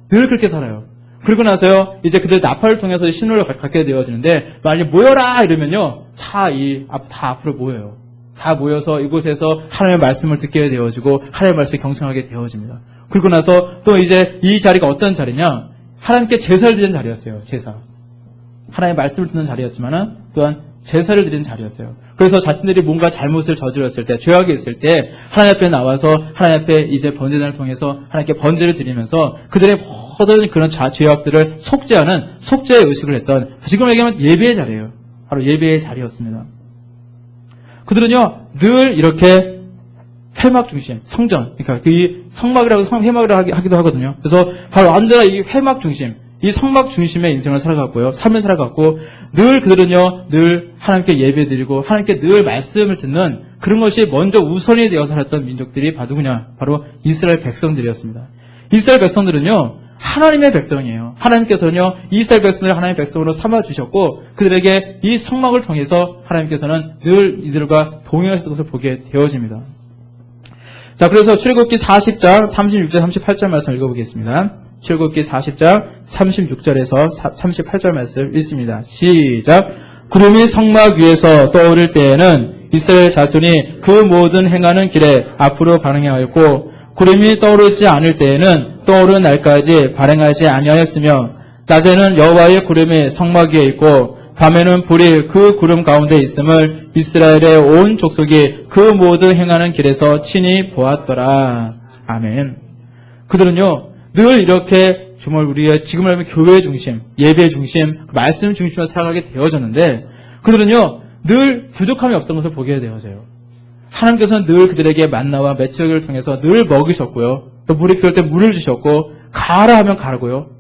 S1: 늘 그렇게 살아요. 그러고 나서요, 그들 나팔을 통해서 신호를 갖게 되어지는데, 만약에 모여라! 이러면요, 다 앞으로 모여요. 다 모여서 이곳에서 하나님의 말씀을 듣게 되어지고, 하나님의 말씀에 경청하게 되어집니다. 그러고 나서 또 이 자리가 어떤 자리냐? 하나님께 제사를 드리는 자리였어요, 제사. 하나님의 말씀을 듣는 자리였지만은, 또한 제사를 드리는 자리였어요. 그래서 자신들이 뭔가 잘못을 저질렀을 때, 죄악이 있을 때, 하나님 앞에 나와서, 하나님 앞에 번제단을 통해서 하나님께 번제를 드리면서, 그들의 모든 그런 죄악들을 속죄하는 속죄의 의식을 했던, 지금 얘기하면 예배의 자리예요. 바로 예배의 자리였습니다. 그들은요, 늘 이렇게 회막 중심, 성전, 그러니까 이 성막이라고 회막이라고 하기도 하거든요. 그래서 바로 언제나 이 회막 중심, 이 성막 중심의 인생을 살아갔고요. 삶을 살아갔고, 그들은요, 늘 하나님께 예배드리고, 하나님께 늘 말씀을 듣는 그런 것이 먼저 우선이 되어 살았던 민족들이 바로 누구냐? 바로 이스라엘 백성들이었습니다. 이스라엘 백성들은요, 하나님의 백성이에요. 하나님께서는요, 이스라엘 백성들을 하나님의 백성으로 삼아주셨고, 그들에게 이 성막을 통해서 하나님께서는 늘 이들과 동행하셨던 것을 보게 되어집니다. 자, 그래서 출애굽기 40장 36절 38절 말씀 읽어보겠습니다. 출애굽기 40장 36절에서 38절 말씀 읽습니다. 시작. 구름이 성막 위에서 떠오를 때에는 이스라엘 자손이 그 모든 행하는 길에 앞으로 반응하였고, 구름이 떠오르지 않을 때에는 떠오른 날까지 발행하지 아니하였으며, 낮에는 여호와의 구름이 성막 위에 있고 밤에는 불이 그 구름 가운데 있음을 이스라엘의 온 족속이 그 모든 행하는 길에서 친히 보았더라. 아멘. 그들은요, 늘 이렇게 정말 우리의 지금 말하면 교회 중심, 예배 중심, 말씀 중심으로 살아가게 되어졌는데, 그들은요, 늘 부족함이 없던 것을 보게 되어져요. 하나님께서는 늘 그들에게 만나와 메추기를 통해서 늘 먹이셨고요. 또 물이 필요할 때 물을 주셨고, 가라 하면 가르고요.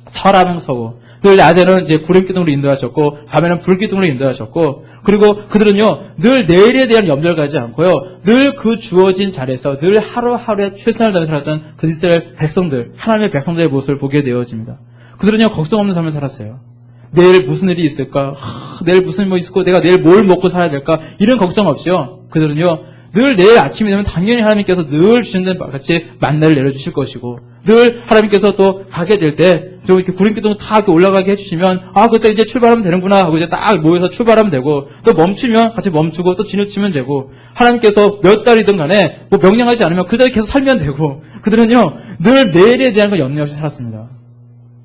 S1: 서라 하면 서고, 늘 낮에는 구름기둥으로 인도하셨고, 밤에는 불기둥으로 인도하셨고, 그리고 그들은요, 늘 내일에 대한 염려를 가지지 않고요, 늘 그 주어진 자리에서 늘 하루하루에 최선을 다해 살았던 그 이스라엘 백성들, 하나님의 백성들의 모습을 보게 되어집니다. 그들은요, 걱정 없는 삶을 살았어요. 내일 무슨 일이 있을까? 내일 무슨 일이 있고, 내가 내일 뭘 먹고 살아야 될까? 이런 걱정 없이요, 그들은요, 늘 내일 아침이 되면 당연히 하나님께서 늘 주시는 것 같이 만나를 내려주실 것이고, 늘 하나님께서 또 가게 될 때 좀 이렇게 구름기둥 다 이렇게 올라가게 해주시면, 그때 이제 출발하면 되는구나 하고 딱 모여서 출발하면 되고, 또 멈추면 같이 멈추고 또 진흙치면 되고, 하나님께서 몇 달이든 간에 뭐 명령하지 않으면 그 자리에 계속 살면 되고, 그들은요 늘 내일에 대한 걸 염려 없이 살았습니다.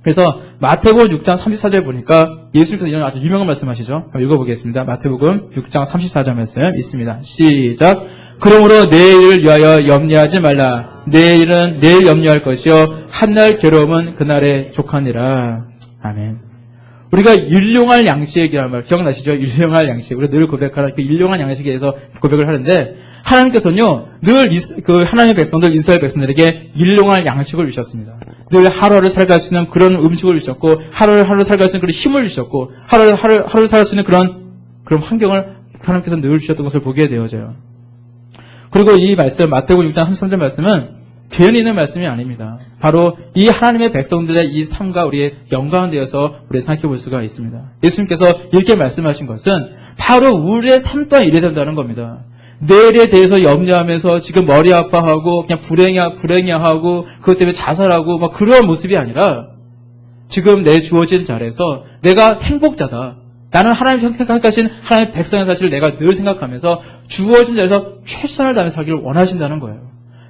S1: 그래서 마태복음 6장 34절 보니까 예수님께서 이런 아주 유명한 말씀하시죠. 읽어보겠습니다. 마태복음 6장 34절 말씀 있습니다. 시작. 그러므로 내일을 위하여 염려하지 말라. 내일은 내일 염려할 것이요 한날 괴로움은 그날에 족하니라. 아멘. 우리가 율용할 양식이라는 말 기억나시죠? 율용할 양식. 우리가 늘 고백하는 그 율용한 양식에 대해서 고백을 하는데, 하나님께서는요, 늘 하나님의 백성들, 이스라엘 백성들에게 율용할 양식을 주셨습니다. 늘 하루하루 살아갈 수 있는 그런 음식을 주셨고, 하루하루 살아갈 수 있는 그런 힘을 주셨고, 하루하루 살아갈 수 있는 그런 환경을 하나님께서 늘 주셨던 것을 보게 되어져요. 그리고 이 말씀, 마태복음 6장 33절 말씀은 괜히 있는 말씀이 아닙니다. 바로 이 하나님의 백성들의 이 삶과 우리의 연관은 되어서 우리가 생각해 볼 수가 있습니다. 예수님께서 이렇게 말씀하신 것은 바로 우리의 삶 또한 이래야 된다는 겁니다. 내일에 대해서 염려하면서 지금 머리 아파하고 그냥 불행해하고 그것 때문에 자살하고 막 그런 모습이 아니라, 지금 내 주어진 자리에서 내가 행복자다. 나는 하나님 생각하신 하나님의 백성의 사실을 내가 늘 생각하면서 주어진 자리에서 최선을 다해 살기를 원하신다는 거예요.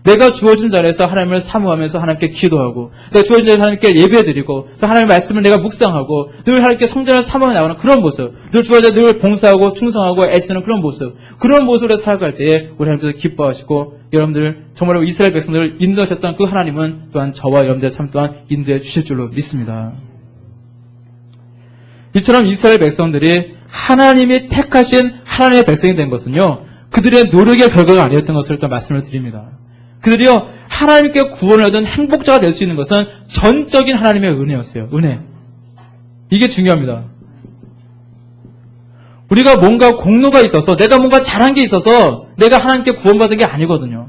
S1: 내가 주어진 자리에서 하나님을 사모하면서 하나님께 기도하고, 내가 주어진 자리에서 하나님께 예배드리고, 또 하나님의 말씀을 내가 묵상하고, 늘 하나님께 성전을 사모해 나가는 그런 모습, 늘 주어진 늘 봉사하고 충성하고 애쓰는 그런 모습, 그런 모습으로 살아갈 때에 우리 하나님께서 기뻐하시고, 여러분들 정말로 이스라엘 백성들을 인도하셨던 그 하나님은 또한 저와 여러분들의 삶 또한 인도해 주실 줄로 믿습니다. 이처럼 이스라엘 백성들이 하나님이 택하신 하나님의 백성이 된 것은요, 그들의 노력의 결과가 아니었던 것을 또 말씀을 드립니다. 그들이요, 하나님께 구원을 얻은 행복자가 될 수 있는 것은 전적인 하나님의 은혜였어요. 은혜. 이게 중요합니다. 우리가 뭔가 공로가 있어서, 내가 뭔가 잘한 게 있어서 내가 하나님께 구원받은 게 아니거든요.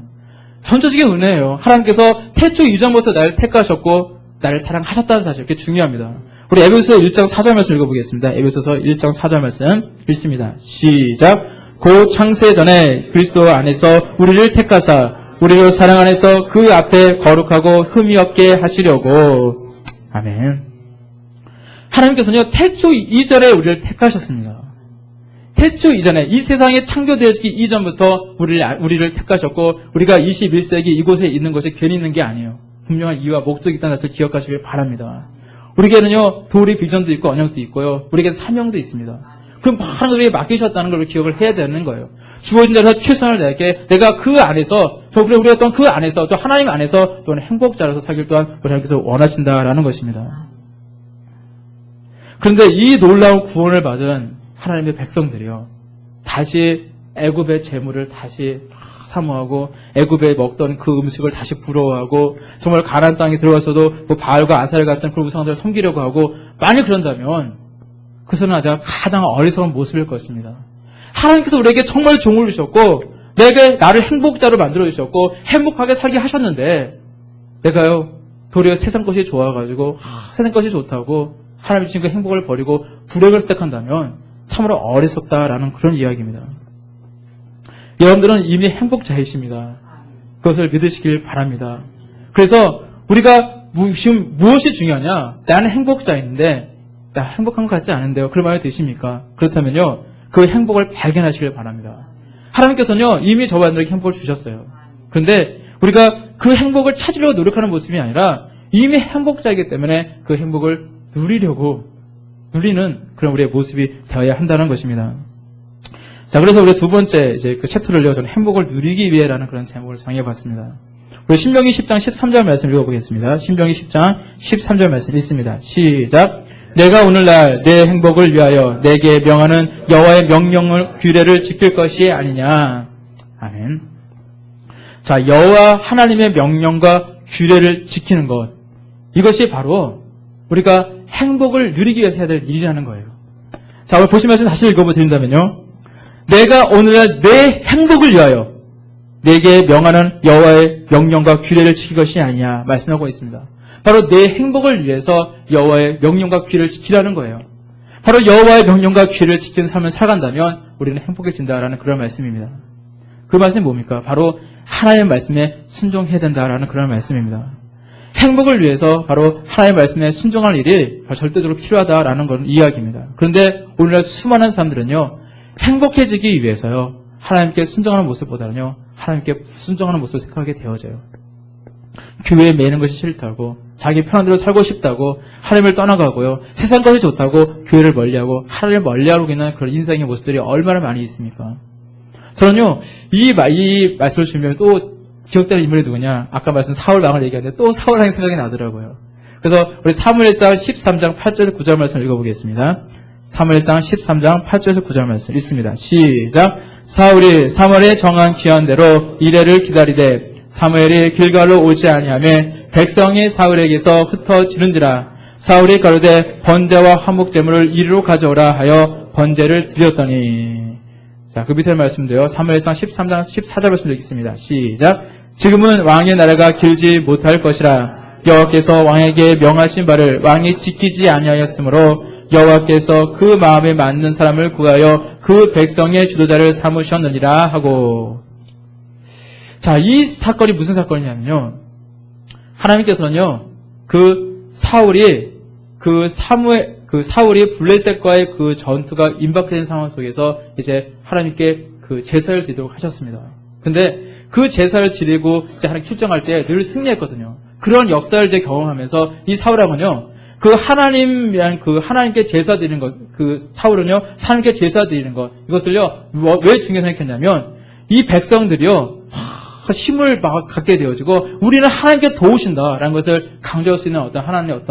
S1: 전적인 은혜예요. 하나님께서 태초 이전부터 나를 택하셨고 나를 사랑하셨다는 사실, 그게 중요합니다. 우리 에베소서 1장 4절 말씀 읽어보겠습니다. 에베소서 1장 4절 말씀 읽습니다. 시작. 곧 창세 전에 그리스도 안에서 우리를 택하사 우리를 사랑 안에서 그 앞에 거룩하고 흠이 없게 하시려고. 아멘. 하나님께서는요, 태초 이전에 우리를 택하셨습니다. 태초 이전에, 이 세상에 창조되어지기 이전부터 우리를 택하셨고, 우리가 21세기 이곳에 있는 것이 괜히 있는 게 아니에요. 분명한 이유와 목적이 있다는 것을 기억하시길 바랍니다. 우리에게는요, 도리 비전도 있고 언약도 있고요, 우리에게는 사명도 있습니다. 그 많은 것들이 맡기셨다는 걸 기억을 해야 되는 거예요. 주어진 자리에서 최선을 다할게, 내가 그 안에서, 우리가 또한 그 안에서, 또 하나님 안에서 또한 행복자로서 살길 또한 우리 하나님께서 원하신다라는 것입니다. 그런데 이 놀라운 구원을 받은 하나님의 백성들이요, 다시 애굽의 재물을 다시 사모하고, 애굽에 먹던 그 음식을 다시 부러워하고, 정말 가나안 땅에 들어가서도 뭐 바알과 아사를 같은 그런 우상들을 섬기려고 하고, 만약 그런다면 그것은 아주 가장 어리석은 모습일 것입니다. 하나님께서 우리에게 정말 종을 주셨고, 나를 행복자로 만들어 주셨고 행복하게 살게 하셨는데, 내가요 도리어 세상 것이 좋아가지고 세상 것이 좋다고 하나님 주신 그 행복을 버리고 불행을 선택한다면 참으로 어리석다라는 그런 이야기입니다. 여러분들은 이미 행복자이십니다. 그것을 믿으시길 바랍니다. 그래서 우리가 지금 무엇이 중요하냐? 나는 행복자인데 나 행복한 것 같지 않은데요. 그런 마음이 드십니까? 그렇다면요, 그 행복을 발견하시길 바랍니다. 하나님께서는요, 이미 저와 여러분들에게 행복을 주셨어요. 그런데 우리가 그 행복을 찾으려고 노력하는 모습이 아니라 이미 행복자이기 때문에 그 행복을 누리는 그런 우리의 모습이 되어야 한다는 것입니다. 자, 그래서 우리 두 번째 이제 그 챕터를요, 저는 행복을 누리기 위해라는 그런 제목을 정해봤습니다. 우리 신명기 10장 13절 말씀 읽어보겠습니다. 신명기 10장 13절 말씀 읽습니다. 시작. 내가 오늘날 내 행복을 위하여 내게 명하는 여호와의 명령을 규례를 지킬 것이 아니냐. 아멘. 자, 여호와 하나님의 명령과 규례를 지키는 것, 이것이 바로 우리가 행복을 누리기 위해서 해야 될 일이라는 거예요. 자, 오늘 보시면서 다시 읽어드린다면요, 내가 오늘날 내 행복을 위하여 내게 명하는 여호와의 명령과 규례를 지킬 것이 아니냐 말씀하고 있습니다. 바로 내 행복을 위해서 여호와의 명령과 규례를 지키라는 거예요. 바로 여호와의 명령과 규례를 지키는 삶을 살아간다면 우리는 행복해진다라는 그런 말씀입니다. 그 말씀이 뭡니까? 바로 하나님의 말씀에 순종해야 된다라는 그런 말씀입니다. 행복을 위해서 바로 하나님의 말씀에 순종할 일이 절대적으로 필요하다라는 건 이야기입니다. 그런데 오늘날 수많은 사람들은요, 행복해지기 위해서요, 하나님께 순종하는 모습보다는요, 하나님께 순종하는 모습을 생각하게 되어져요. 교회에 매이는 것이 싫다고, 자기 편한 대로 살고 싶다고 하나님을 떠나가고요, 세상 것이 좋다고 교회를 멀리하고 하나님을 멀리하고 있는 그런 인생의 모습들이 얼마나 많이 있습니까? 저는요, 이 말씀을 주면 또 기억되는 인물이 누구냐? 아까 말씀 사울 왕을 얘기하는데 또 사울 왕이 생각이 나더라고요. 그래서 우리 사무엘상 13장 8절에서 9절 말씀 읽어보겠습니다. 사무엘상 13장 8절에서 9절 말씀 읽습니다. 시작. 사울이 사무엘에 정한 기한대로 이레를 기다리되 사무엘이 길갈로 오지 아니하며 백성이 사울에게서 흩어지는지라. 사울이 가로되 번제와 화목제물을 이리로 가져오라 하여 번제를 드렸더니. 자, 그 밑에 말씀도요, 사무엘상 13장 14절 말씀 읽겠습니다. 시작. 지금은 왕의 나라가 길지 못할 것이라. 여호와께서 왕에게 명하신 바를 왕이 지키지 아니하였으므로 여호와께서 그 마음에 맞는 사람을 구하여 그 백성의 지도자를 삼으셨느니라 하고. 자, 이 사건이 무슨 사건이냐면요, 하나님께서는요, 사울이 블레셋과의 그 전투가 임박된 상황 속에서 이제 하나님께 그 제사를 드리도록 하셨습니다. 근데 그 제사를 지내고 이제 하나님 출정할 때 늘 승리했거든요. 그런 역사를 이제 경험하면서 이 사울왕은요, 그 하나님께 제사 드리는 것, 그 사울은요, 하나님께 제사 드리는 것, 이것을요, 왜 중요하게 생각했냐면, 이 백성들이요, 힘을 막 갖게 되어지고, 우리는 하나님께 도우신다라는 것을 강조할 수 있는 어떤 하나님의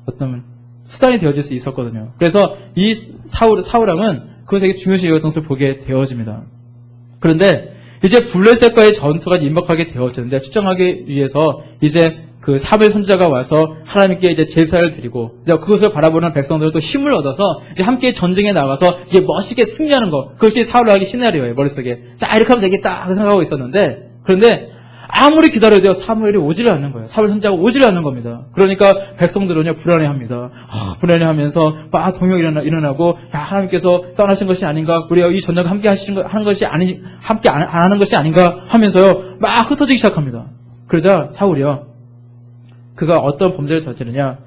S1: 어떤 수단이 되어질 수 있었거든요. 그래서 이 사울왕은 그것에 중요시 여겼던 것을 보게 되어집니다. 그런데, 이제 블레셋과의 전투가 임박하게 되어졌는데, 추정하기 위해서, 이제 그 사무엘 선지자가 와서 하나님께 이제 제사를 드리고, 이제 그것을 바라보는 백성들은 또 힘을 얻어서 이제 함께 전쟁에 나가서 이제 멋있게 승리하는 것. 그것이 사울왕의 시나리오예요, 머릿속에. 자, 이렇게 하면 되겠다 생각하고 있었는데, 그런데 아무리 기다려도 사무엘이 오지를 않는 거예요. 사무엘 선지자가 오지를 않는 겁니다. 그러니까 백성들은요, 불안해합니다. 불안해하면서 막 동요가 일어나고, 야, 하나님께서 떠나신 것이 아닌가, 우리가 이 전쟁을 함께 하는 것이 함께 안 하는 것이 아닌가 하면서요, 막 흩어지기 시작합니다. 그러자 사울이요, 그가 어떤 범죄를 저지르냐,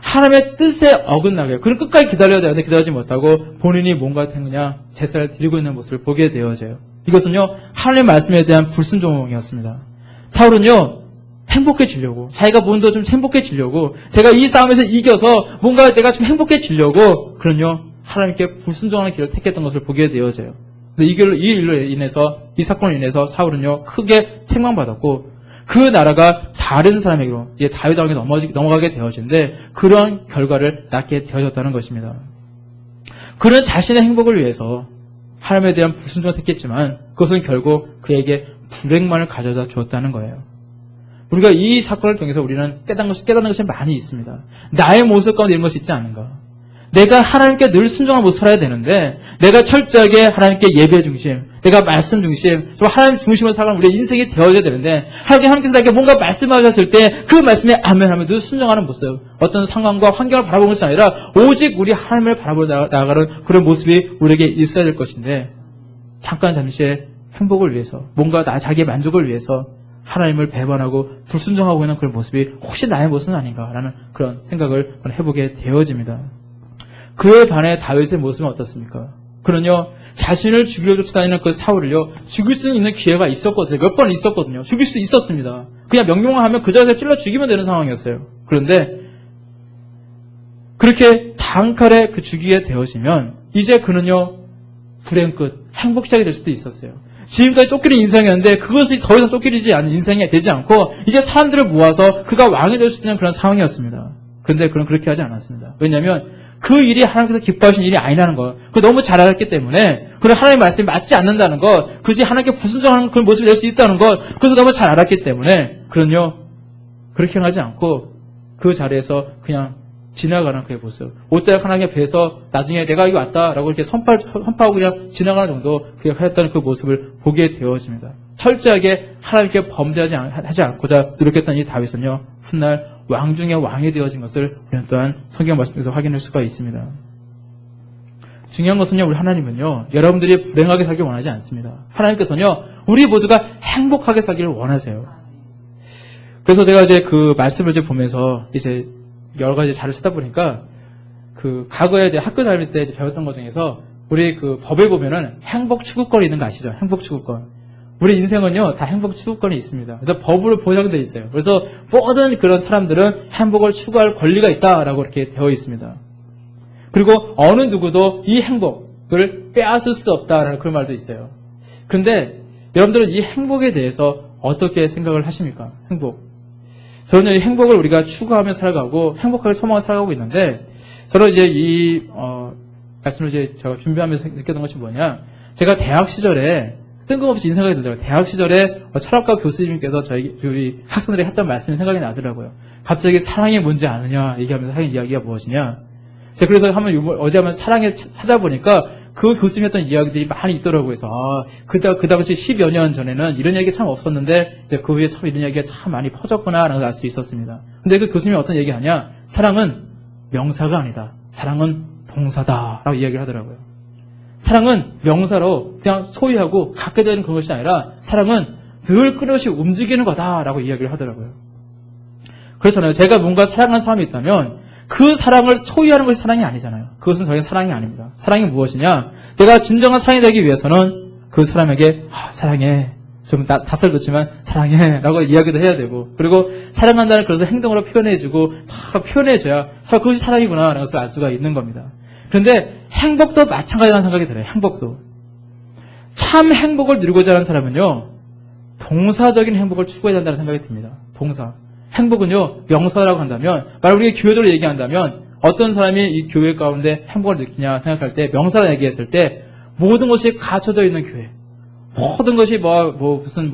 S1: 하나님의 뜻에 어긋나게, 그는 끝까지 기다려야 되는데 기다리지 못하고 본인이 뭔가 그냥 제사를 드리고 있는 모습을 보게 되어져요. 이것은요, 하나님의 말씀에 대한 불순종이었습니다. 사울은요, 행복해지려고, 자기가 뭔가 좀 행복해지려고, 제가 이 싸움에서 이겨서 뭔가 내가 좀 행복해지려고, 그는요, 하나님께 불순종하는 길을 택했던 것을 보게 되어져요. 근데 이 일로 인해서, 이 사건으로 인해서 사울은요, 크게 책망받았고, 그 나라가 다른 사람에게로, 이제 다윗 왕에게 넘어가게 되어지는데, 그런 결과를 낳게 되어졌다는 것입니다. 그는 자신의 행복을 위해서 하나님에 대한 불순종을 택했지만, 그것은 결국 그에게 불행만을 가져다 주었다는 거예요. 우리가 이 사건을 통해서 우리는 깨닫는 것이 많이 있습니다. 나의 모습 가운데 이런 것이 있지 않은가? 내가 하나님께 늘 순종하는 모습 살아야 되는데, 내가 철저하게 하나님께 예배 중심, 내가 말씀 중심, 좀 하나님 중심으로 살아가는 우리의 인생이 되어져야 되는데, 하나님께서 나에게 뭔가 말씀하셨을 때 그 말씀에 아멘하며 늘 순종하는 모습, 어떤 상황과 환경을 바라보는 것이 아니라 오직 우리 하나님을 바라보고 나아가는 그런 모습이 우리에게 있어야 될 것인데, 잠시의 행복을 위해서, 뭔가 자기의 만족을 위해서 하나님을 배반하고 불순종하고 있는 그런 모습이 혹시 나의 모습은 아닌가라는 그런 생각을 해보게 되어집니다. 그에 반해 다윗의 모습은 어떻습니까? 그는요, 자신을 죽이려 쫓아다니는 그 사울을요, 죽일 수 있는 기회가 있었거든요. 몇 번 있었거든요. 죽일 수 있었습니다. 그냥 명령을 하면 그 자리에서 찔러 죽이면 되는 상황이었어요. 그런데 그렇게 단칼에 죽이게 되어지면 이제 그는요, 불행 끝, 행복시작이 될 수도 있었어요. 지금까지 쫓기는 인생이었는데 그것이 더 이상 쫓기지 않는 인생이 되지 않고 이제 사람들을 모아서 그가 왕이 될 수 있는 그런 상황이었습니다. 그런데 그는 그렇게 하지 않았습니다. 왜냐하면 그 일이 하나님께서 기뻐하시는 일이 아니라는 것, 그 너무 잘 알았기 때문에, 그런 하나님의 말씀이 맞지 않는다는 것, 그것이 하나님께 불순종하는 그런 모습을 낼 수 있다는 것, 그것을 너무 잘 알았기 때문에, 그는요, 그렇게 하지 않고 그 자리에서 그냥 지나가는 그의 모습, 옷자락 하나님께 배서 나중에 내가 여기 왔다라고 이렇게 선포하고 그냥 지나가는 정도 그가 하였다는 그 모습을 보게 되어집니다. 철저하게 하나님께 범죄하지 않고자 노력했던 이 다윗은요, 훗날 왕 중에 왕이 되어진 것을 우리는 또한 성경 말씀에서 확인할 수가 있습니다. 중요한 것은요, 우리 하나님은요, 여러분들이 불행하게 살길 원하지 않습니다. 하나님께서는요, 우리 모두가 행복하게 살기를 원하세요. 그래서 제가 이제 그 말씀을 이제 보면서 이제 여러 가지 자료를 찾아보니까 그 과거에 이제 학교 다닐 때 이제 배웠던 것 중에서 우리 그 법에 보면은 행복 추구권이 있는 거 아시죠? 행복 추구권. 우리 인생은요, 다 행복 추구권이 있습니다. 그래서 법으로 보장되어 있어요. 그래서 모든 그런 사람들은 행복을 추구할 권리가 있다라고 이렇게 되어 있습니다. 그리고 어느 누구도 이 행복을 빼앗을 수 없다라는 그런 말도 있어요. 그런데 여러분들은 이 행복에 대해서 어떻게 생각을 하십니까? 행복. 저는 이 행복을 우리가 추구하며 살아가고 행복하게 소망하며 살아가고 있는데, 저는 이제 이 말씀을 이제 제가 준비하면서 느꼈던 것이 뭐냐, 제가 대학 시절에 뜬금없이 이 생각이 들더라고요. 대학 시절에 철학과 교수님께서 우리 학생들에게 했던 말씀이 생각이 나더라고요. 갑자기 사랑이 뭔지 아느냐 얘기하면서 하는 이야기가 무엇이냐. 제가 그래서 어제 한번 사랑에 찾아보니까 그 교수님이 했던 이야기들이 많이 있더라고요. 그래서 그 당시 10여 년 전에는 이런 이야기가 참 없었는데 이제 그 후에 참 이런 이야기가 참 많이 퍼졌구나라는 걸 알 수 있었습니다. 근데 그 교수님이 어떤 얘기하냐, 사랑은 명사가 아니다. 사랑은 동사다라고 이야기를 하더라고요. 사랑은 명사로 그냥 소유하고 갖게 되는 그런 것이 아니라 사랑은 늘 끊임없이 움직이는 거다라고 이야기를 하더라고요. 그렇잖아요. 제가 뭔가 사랑하는 사람이 있다면 그 사랑을 소유하는 것이 사랑이 아니잖아요. 그것은 저에게 사랑이 아닙니다. 사랑이 무엇이냐? 내가 진정한 사랑이 되기 위해서는 그 사람에게 사랑해, 좀 낯설 뒀지만 사랑해 라고 이야기도 해야 되고, 그리고 사랑한다는 그것을 행동으로 표현해주고 다 표현해줘야 그것이 사랑이구나 라는 것을 알 수가 있는 겁니다. 그런데 행복도 마찬가지라는 생각이 들어요. 행복도. 참 행복을 누리고자 하는 사람은요, 동사적인 행복을 추구해야 한다는 생각이 듭니다. 동사. 행복은요, 명사라고 한다면, 만약 우리가 교회적으로 얘기한다면 어떤 사람이 이 교회 가운데 행복을 느끼냐 생각할 때, 명사로 얘기했을 때 모든 것이 갖춰져 있는 교회, 모든 것이 무슨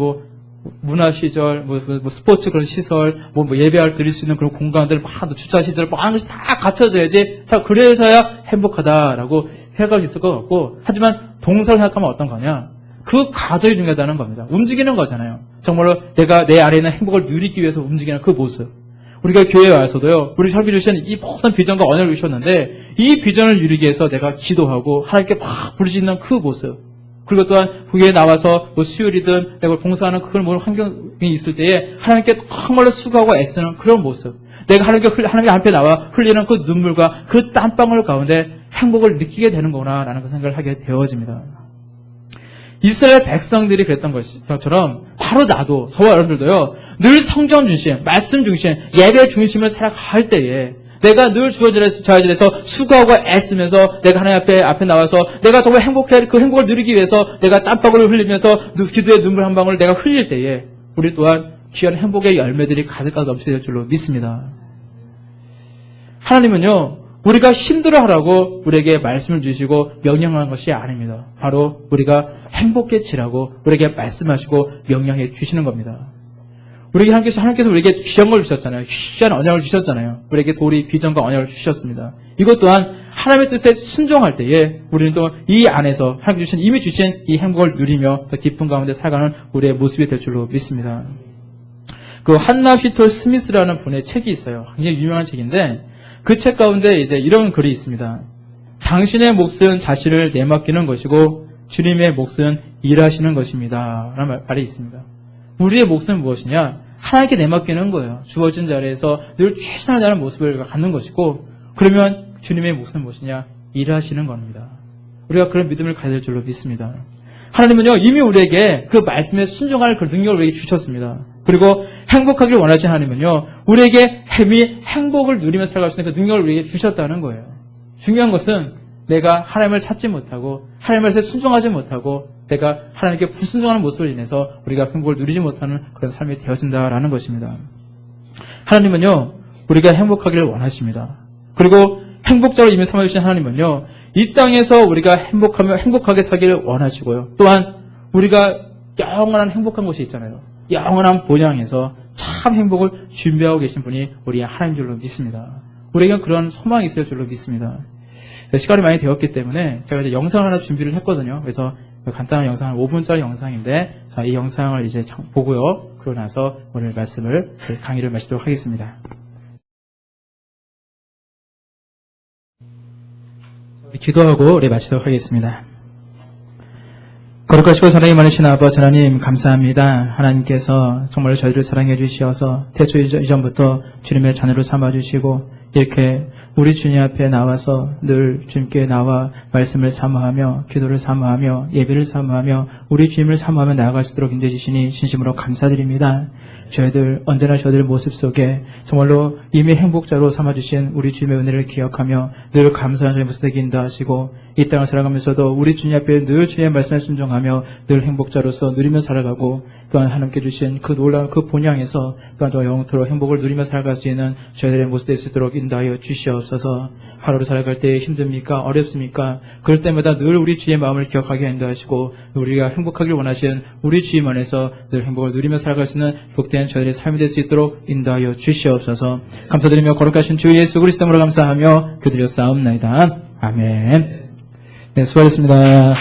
S1: 문화시설, 스포츠 그런 시설, 예배할 드릴 수 있는 그런 공간들, 주차시설, 많은 것이 다 갖춰져야지, 자, 그래서야 행복하다라고 생각할 수 있을 것 같고, 하지만 동사로 생각하면 어떤 거냐? 그 과정이 중요하다는 겁니다. 움직이는 거잖아요. 정말로 내가 내 안에 있는 행복을 누리기 위해서 움직이는 그 모습. 우리가 교회에 와서도요, 우리 설교 주신 이 모든 비전과 언약을 주셨는데, 이 비전을 누리기 위해서 내가 기도하고 하나님께 막 부르짖는 그 모습. 그리고 또한 교회에 나와서 수요일이든 내가 봉사하는 그런 환경이 있을 때에 하나님께 정말로 수고하고 애쓰는 그런 모습. 내가 하나님 앞에 나와 흘리는 그 눈물과 그 땀방울 가운데 행복을 느끼게 되는 거구나 라는 그 생각을 하게 되어집니다. 이스라엘 백성들이 그랬던 것처럼 바로 나도, 저와 여러분들도요, 늘 성경 중심, 말씀 중심, 예배 중심을 살아갈 때에 내가 늘 주어질에서 수고하고 애쓰면서 내가 하나님 앞에 나와서 내가 정말 그 행복을 누리기 위해서 내가 땀방울을 흘리면서 기도의 눈물 한 방울을 내가 흘릴 때에 우리 또한 귀한 행복의 열매들이 가득가득 넘치게 될 줄로 믿습니다. 하나님은요, 우리가 힘들어하라고 우리에게 말씀을 주시고 명령하는 것이 아닙니다. 바로 우리가 행복해지라고 우리에게 말씀하시고 명령해 주시는 겁니다. 하나님께서 우리에게 귀한 걸 주셨잖아요. 귀한 언약을 주셨잖아요. 우리에게 도리, 비전과 언약을 주셨습니다. 이것 또한 하나님의 뜻에 순종할 때에 우리는 또 이 안에서 하나님 이미 주신 이 행복을 누리며 더 깊은 가운데 살아가는 우리의 모습이 될 줄로 믿습니다. 그 한나 휘톨 스미스라는 분의 책이 있어요. 굉장히 유명한 책인데 그 책 가운데 이제 이런 글이 있습니다. 당신의 몫은 자신을 내맡기는 것이고 주님의 몫은 일하시는 것입니다. 라는 말이 있습니다. 우리의 몫은 무엇이냐? 하나님께 내맡기는 거예요. 주어진 자리에서 늘 최선을 다하는 모습을 갖는 것이고, 그러면 주님의 몫은 무엇이냐? 일하시는 겁니다. 우리가 그런 믿음을 가져야 될 줄로 믿습니다. 하나님은요, 이미 우리에게 그 말씀에 순종할 그 능력을 우리에게 주셨습니다. 그리고 행복하길 원하시는 하나님은요, 우리에게 행복을 누리며 살아갈 수 있는 그 능력을 우리에게 주셨다는 거예요. 중요한 것은 내가 하나님을 찾지 못하고 하나님의 말씀에 순종하지 못하고 내가 하나님께 불순종하는 모습을 인해서 우리가 행복을 누리지 못하는 그런 삶이 되어진다라는 것입니다. 하나님은요, 우리가 행복하기를 원하십니다. 그리고 행복자로 이미 삼아주신 하나님은요, 이 땅에서 우리가 행복하게 살기를 원하시고요. 또한 우리가 영원한 행복한 곳이 있잖아요. 영원한 본향에서 참 행복을 준비하고 계신 분이 우리의 하나님인 줄로 믿습니다. 우리에게 그런 소망이 있을 줄로 믿습니다. 시간이 많이 되었기 때문에 제가 이제 영상을 하나 준비를 했거든요. 그래서 간단한 영상, 5분짜리 영상인데, 자, 이 영상을 이제 보고요. 그러고 나서 오늘 강의를 마치도록 하겠습니다. 기도하고 우리 마치도록 하겠습니다. 거룩하시고 사랑이 많으신 아버지 하나님, 감사합니다. 하나님께서 정말 저희를 사랑해 주시어서 태초 이전부터 주님의 자녀로 삼아주시고 이렇게 우리 주님 앞에 나와서 늘 주님께 나와 말씀을 사모하며 기도를 사모하며 예배를 사모하며 우리 주님을 사모하며 나아갈 수 있도록 인도해 주시니 진심으로 감사드립니다. 저희들 언제나 저희들 모습 속에 정말로 이미 행복자로 삼아주신 우리 주님의 은혜를 기억하며 늘 감사한 저희 모습 되게 인도하시고 이 땅을 살아가면서도 우리 주님 앞에 늘 주님의 말씀에 순종하며 늘 행복자로서 누리며 살아가고 또한 하나님께 주신 그 놀라운 그 본향에서 또한 더 영원토록 행복을 누리며 살아갈 수 있는 저희들의 모습 될 수 있도록 인도하여 주시옵소서. 하루를 살아갈 때 힘듭니까? 어렵습니까? 그럴 때마다 늘 우리 주의 마음을 기억하게 인도하시고 우리가 행복하길 원하시는 우리 주님 안에서 늘 행복을 누리며 살아갈 수 있는 복된 저희들의 삶이 될 수 있도록 인도하여 주시옵소서. 감사드리며 거룩하신 주 예수 그리스도로 감사하며 기도드렸사옵나이다. 아멘. 네, 수고하셨습니다.